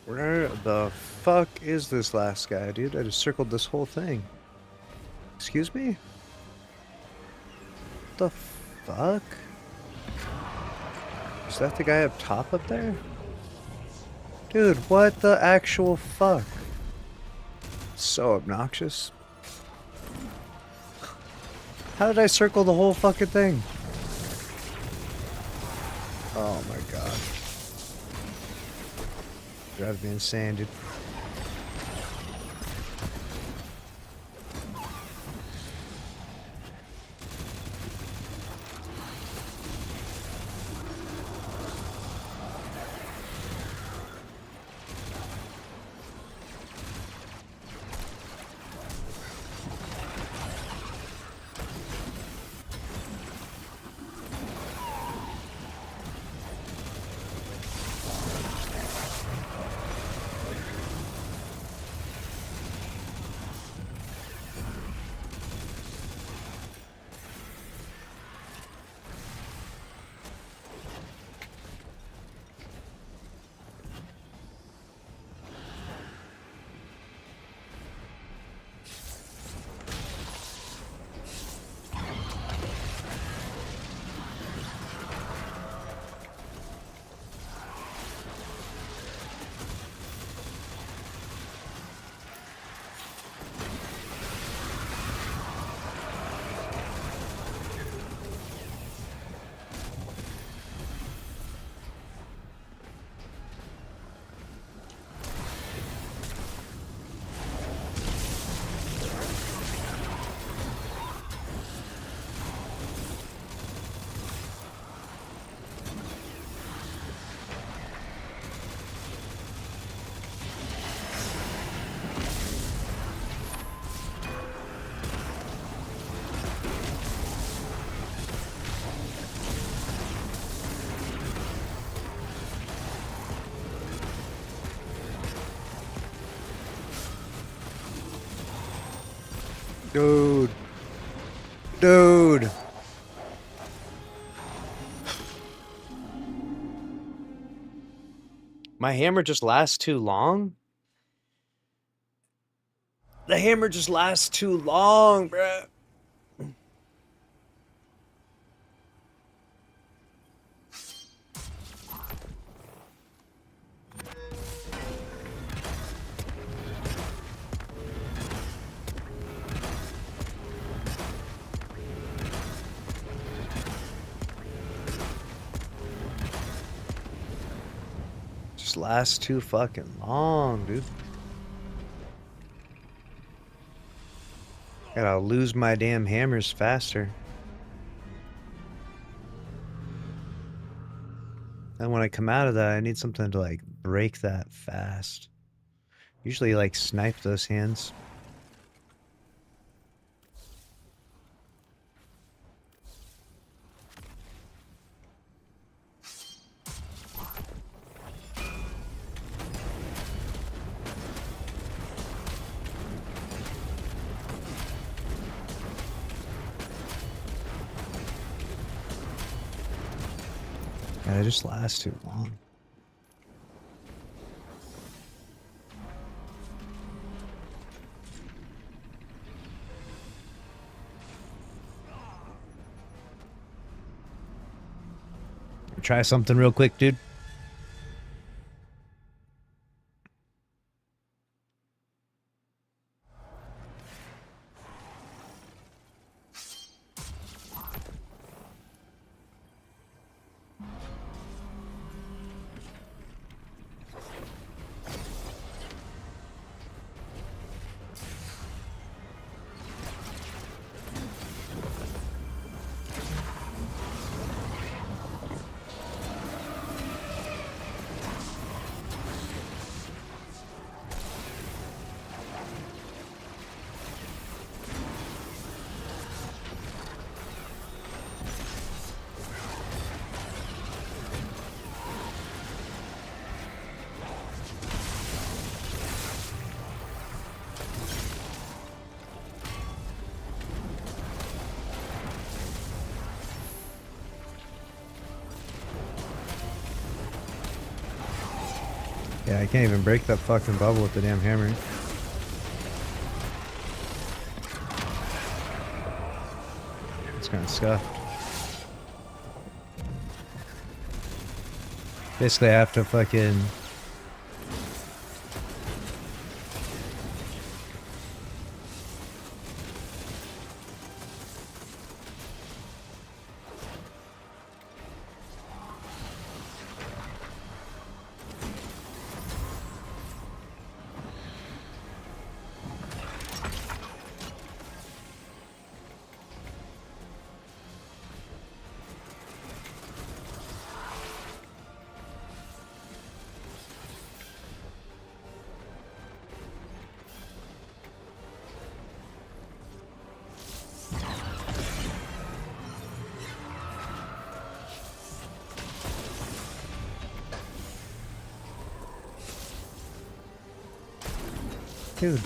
Where the fuck is this last guy, dude? I just circled this whole thing. Excuse me? The fuck? Is that the guy up top up there? Dude, what the actual fuck? So obnoxious. How did I circle the whole fucking thing? Oh my god. Drives me insane, dude. Dude. Dude. My hammer just lasts too long? The hammer just lasts too long, bruh. Just lasts too fucking long, dude. Gotta lose my damn hammers faster. And when I come out of that, I need something to like break that fast. Usually like snipe those hands. Yeah, it just lasts too long. Try something real quick, dude. Yeah, I can't even break that fucking bubble with the damn hammer. It's kind of scuffed. Basically, I have to fucking... Dude.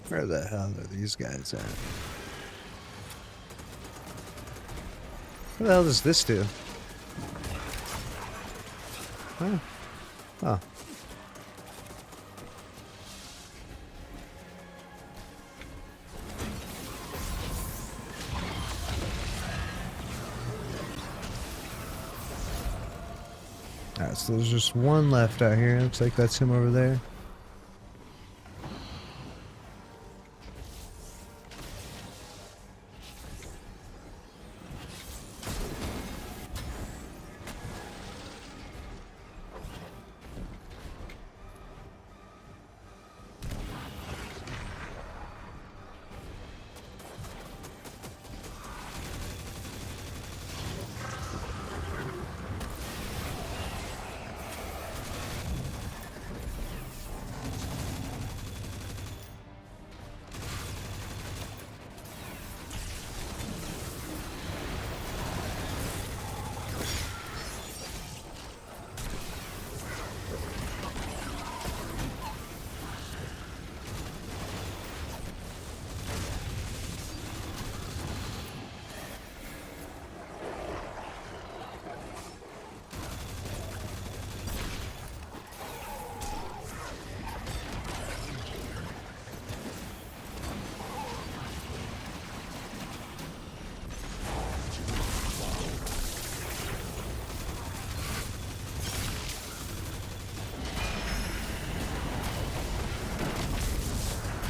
Where the hell are these guys at? What the hell does this do? Huh? Oh. Alright, so there's just one left out here. Looks like that's him over there.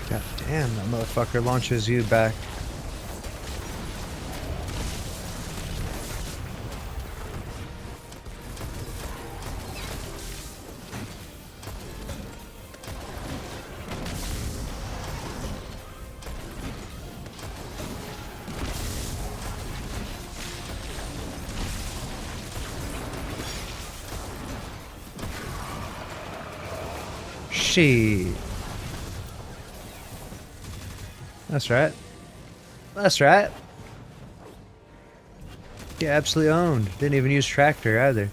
God damn, that motherfucker launches you back. Shit. That's right. That's right. Get absolutely owned. Didn't even use tractor either.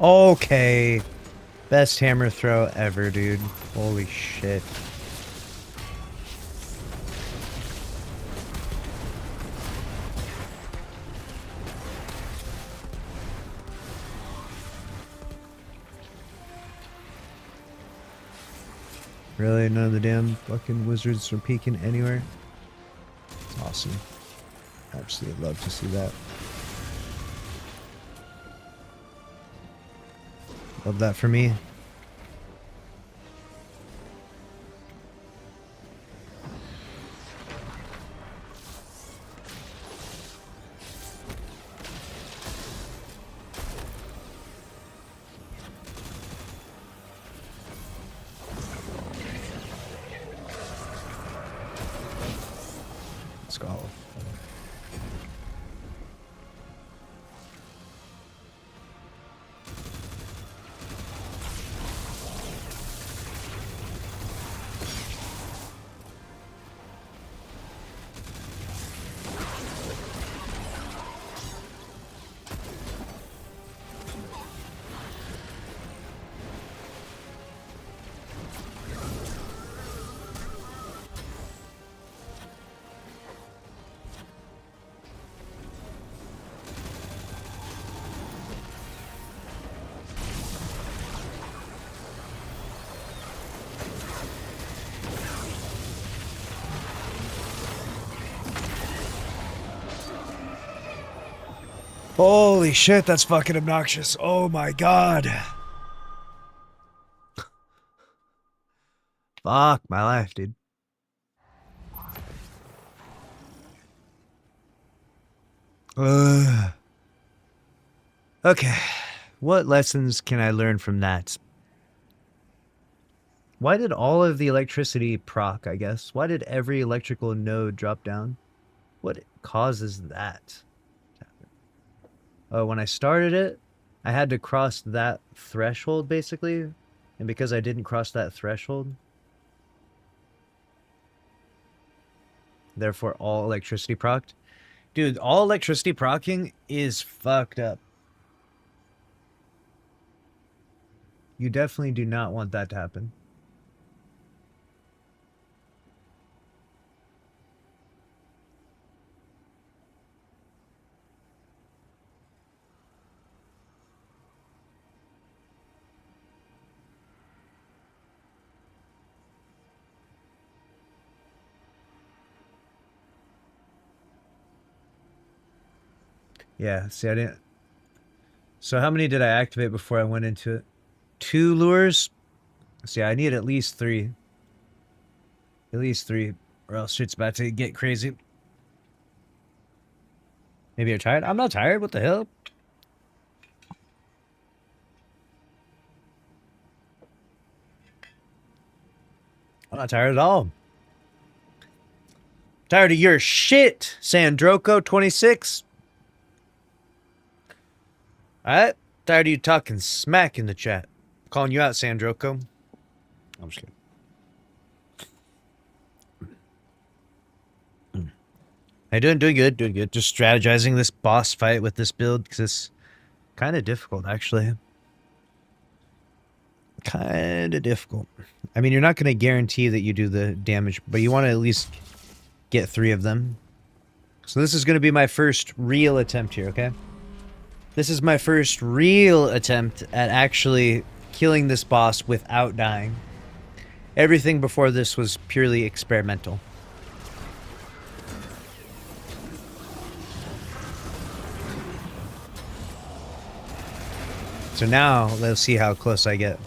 Okay. Best hammer throw ever, dude. Holy shit. Really? None of the damn fucking wizards are peeking anywhere? It's awesome. Absolutely love to see that. Love that for me. Let's go. Holy shit, that's fucking obnoxious. Oh my god. Fuck my life, dude. Okay. What lessons can I learn from that? Why did all of the electricity proc, I guess? Why did every electrical node drop down? What causes that? Oh, when I started it, I had to cross that threshold, basically. And because I didn't cross that threshold, therefore all electricity procced. Dude, all electricity procking is fucked up. You definitely do not want that to happen. Yeah, see, I didn't... So how many did I activate before I went into it? 2 lures? See, I need at least 3. At least 3, or else shit's about to get crazy. Maybe you're tired? I'm not tired, what the hell? I'm not tired at all. Tired of your shit, Sandroko26. Alright? Tired of you talking smack in the chat. Calling you out, Sandroko. I'm just kidding. Hey, doing good, doing good. Just strategizing this boss fight with this build, because it's kind of difficult, actually. Kind of difficult. I mean, you're not going to guarantee that you do the damage, but you want to at least get 3 of them. So this is going to be my first real attempt here, okay? This is my first real attempt at actually killing this boss without dying. Everything before this was purely experimental. So now, let's see how close I get.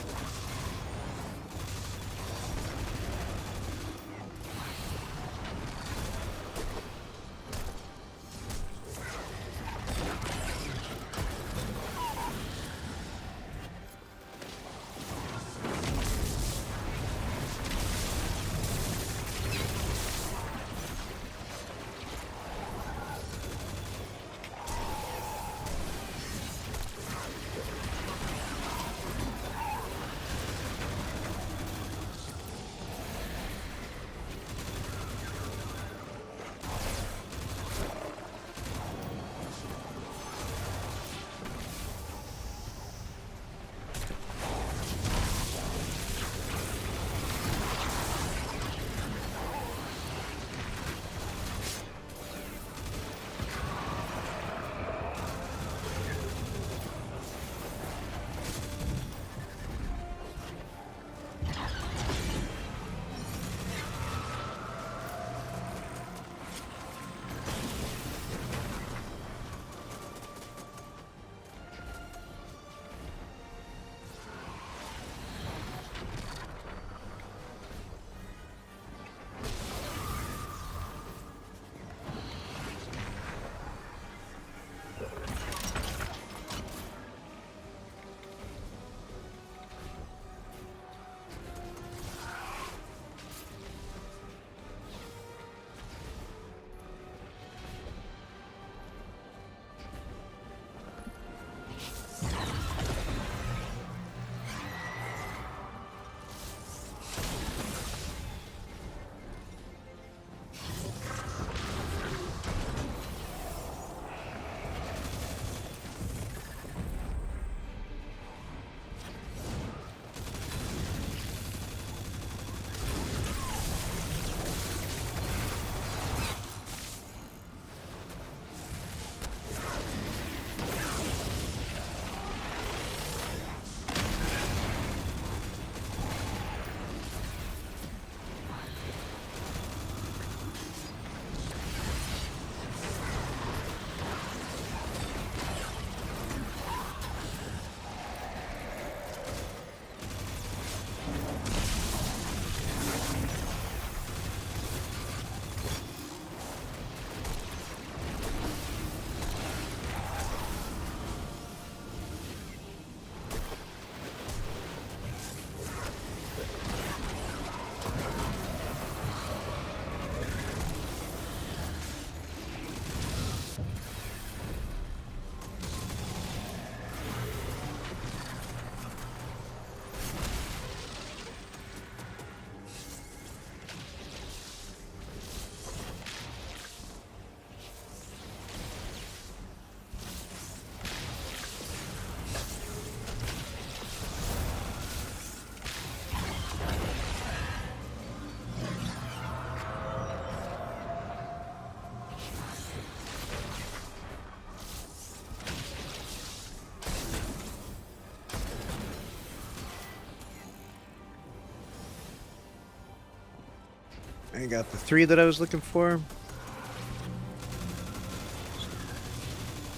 I got the 3 that I was looking for.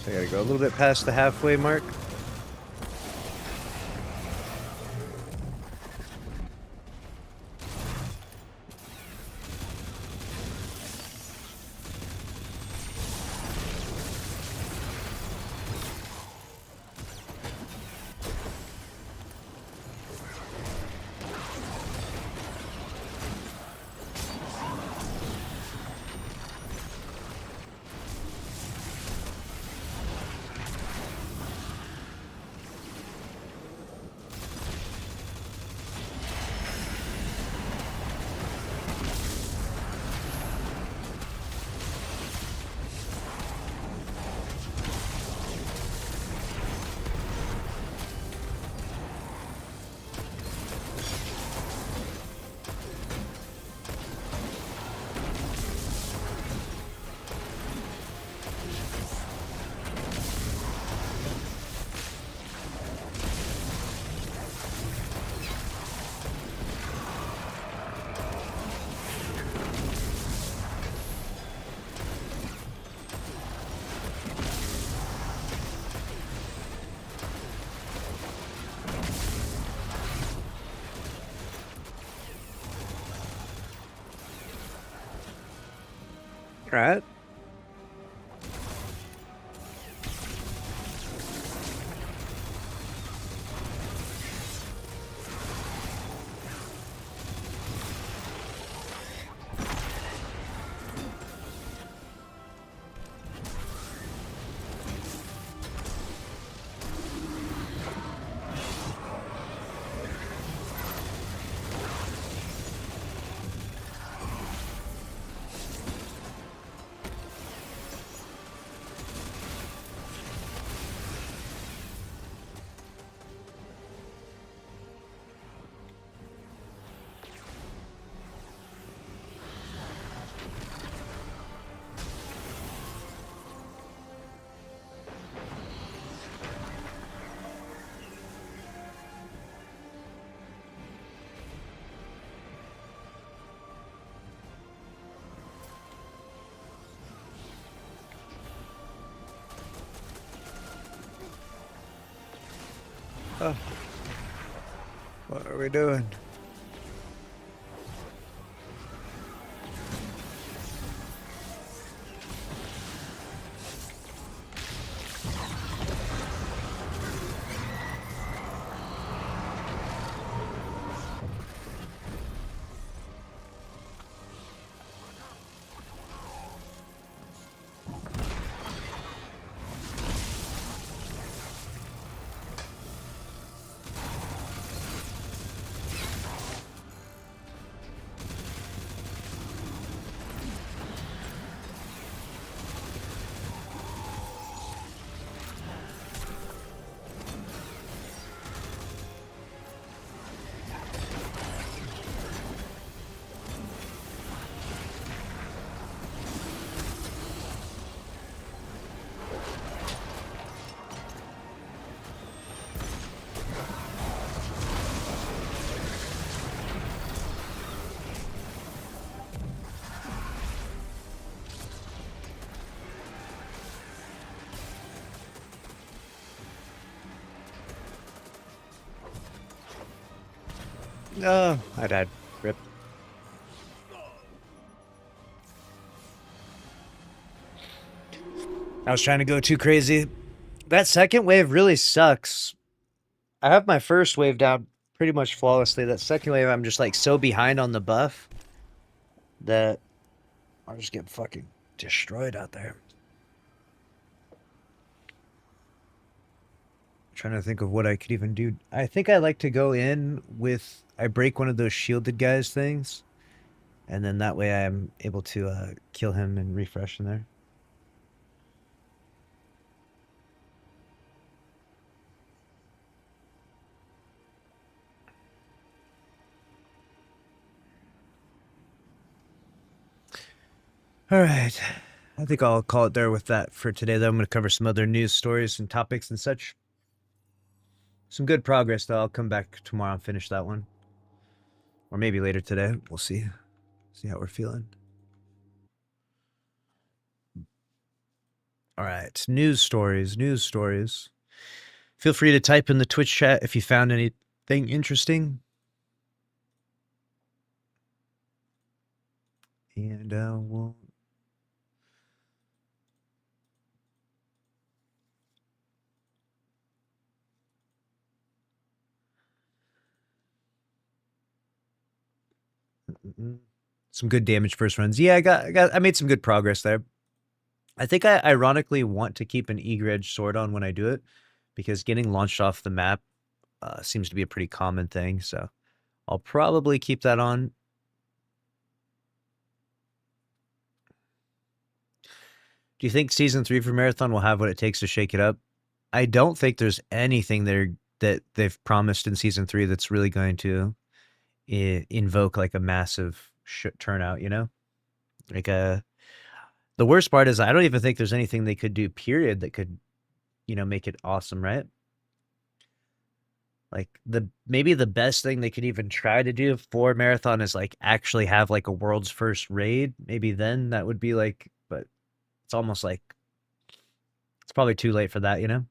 So I gotta go a little bit past the halfway mark. Right. Oh. What are we doing? No, I died. Rip. I was trying to go too crazy. That second wave really sucks. I have my first wave down pretty much flawlessly. That second wave, I'm just like so behind on the buff that I'll just get fucking destroyed out there. Trying to think of what I could even do. I think I like to go in with, I break one of those shielded guys things, and then that way I'm able to kill him and refresh in there. All right. I think I'll call it there with that for today, though. I'm going to cover some other news stories and topics and such. Some good progress, though. I'll come back tomorrow and finish that one. Or maybe later today. We'll see. See how we're feeling. All right, news stories, news stories. Feel free to type in the Twitch chat if you found anything interesting. And we'll... Some good damage first runs. Yeah, I made some good progress there. I think I ironically want to keep an eager edge sword on when I do it, because getting launched off the map seems to be a pretty common thing. So I'll probably keep that on. Do you think season 3 for Marathon will have what it takes to shake it up? I don't think there's anything there that they've promised in season 3 that's really going to invoke like a massive turnout, you know? Like the worst part is I don't even think there's anything they could do period that could, you know, make it awesome, right? Like maybe the best thing they could even try to do for Marathon is like actually have like a world's first raid. Maybe then that would be like, but it's almost like it's probably too late for that, you know?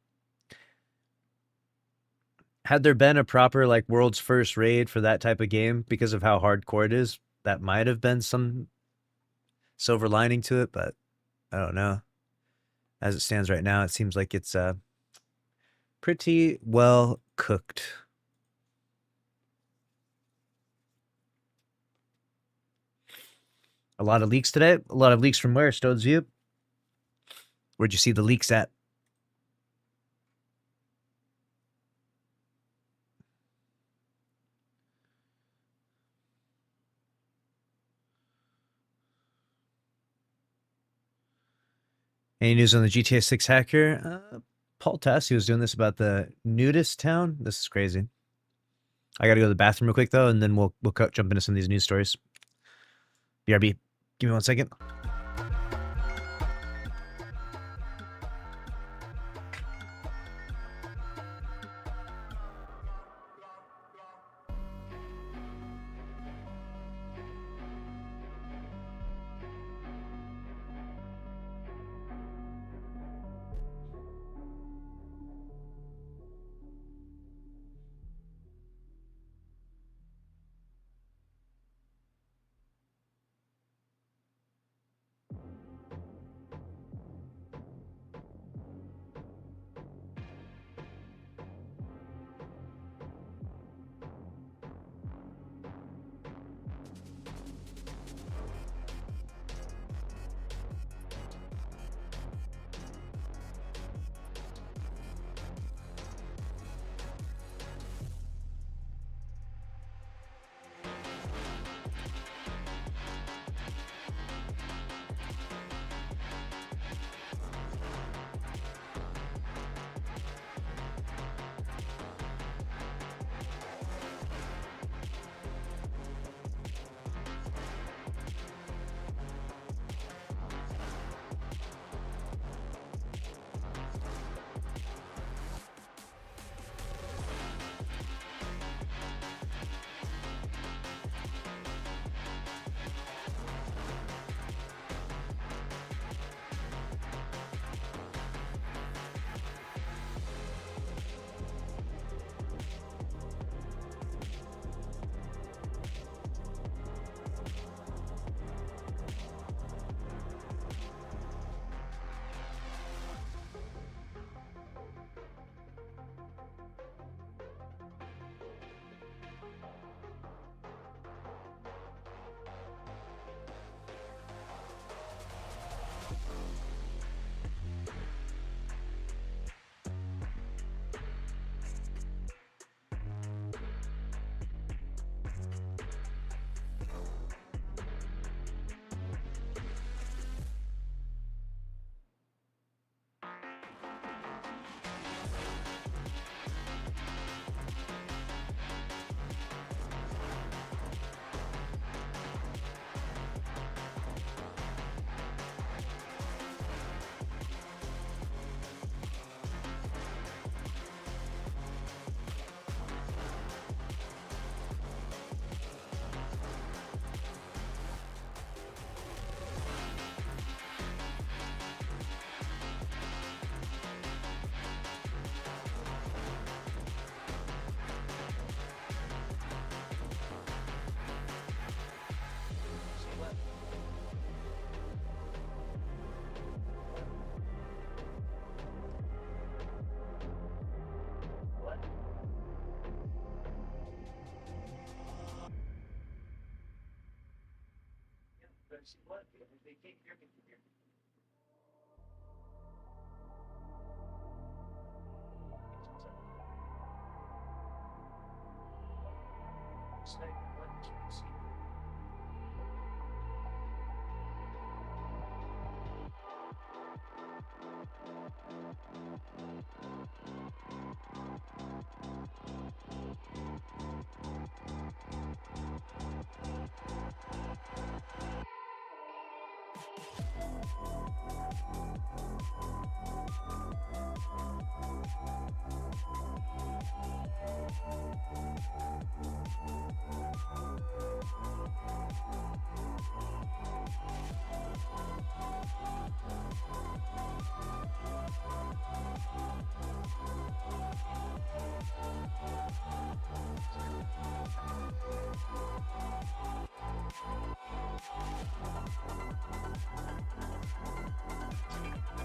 Had there been a proper like world's first raid for that type of game because of how hardcore it is, that might have been some silver lining to it, but I don't know. As it stands right now, it seems like it's pretty well cooked. A lot of leaks today. A lot of leaks from where, Stones View? Where'd you see the leaks at? Any news on the GTA 6 hacker? Paul Tassi was doing this about the nudist town. This is crazy. I gotta go to the bathroom real quick though, and then we'll jump into some of these news stories. BRB, give me 1 second.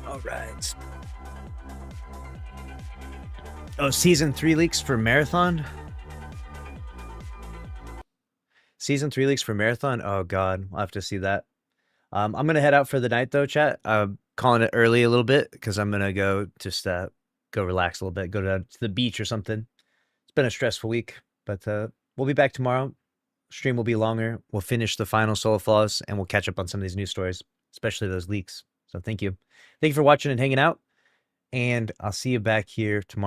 All right. Oh, season 3 leaks for Marathon? Season 3 leaks for Marathon? Oh, God. I'll have to see that. I'm going to head out for the night, though, chat. Calling it early a little bit because I'm going to go just go relax a little bit, go to the beach or something. It's been a stressful week, but we'll be back tomorrow. Stream will be longer. We'll finish the final Solo Flaws, and we'll catch up on some of these news stories, especially those leaks. So thank you. Thank you for watching and hanging out, and I'll see you back here tomorrow.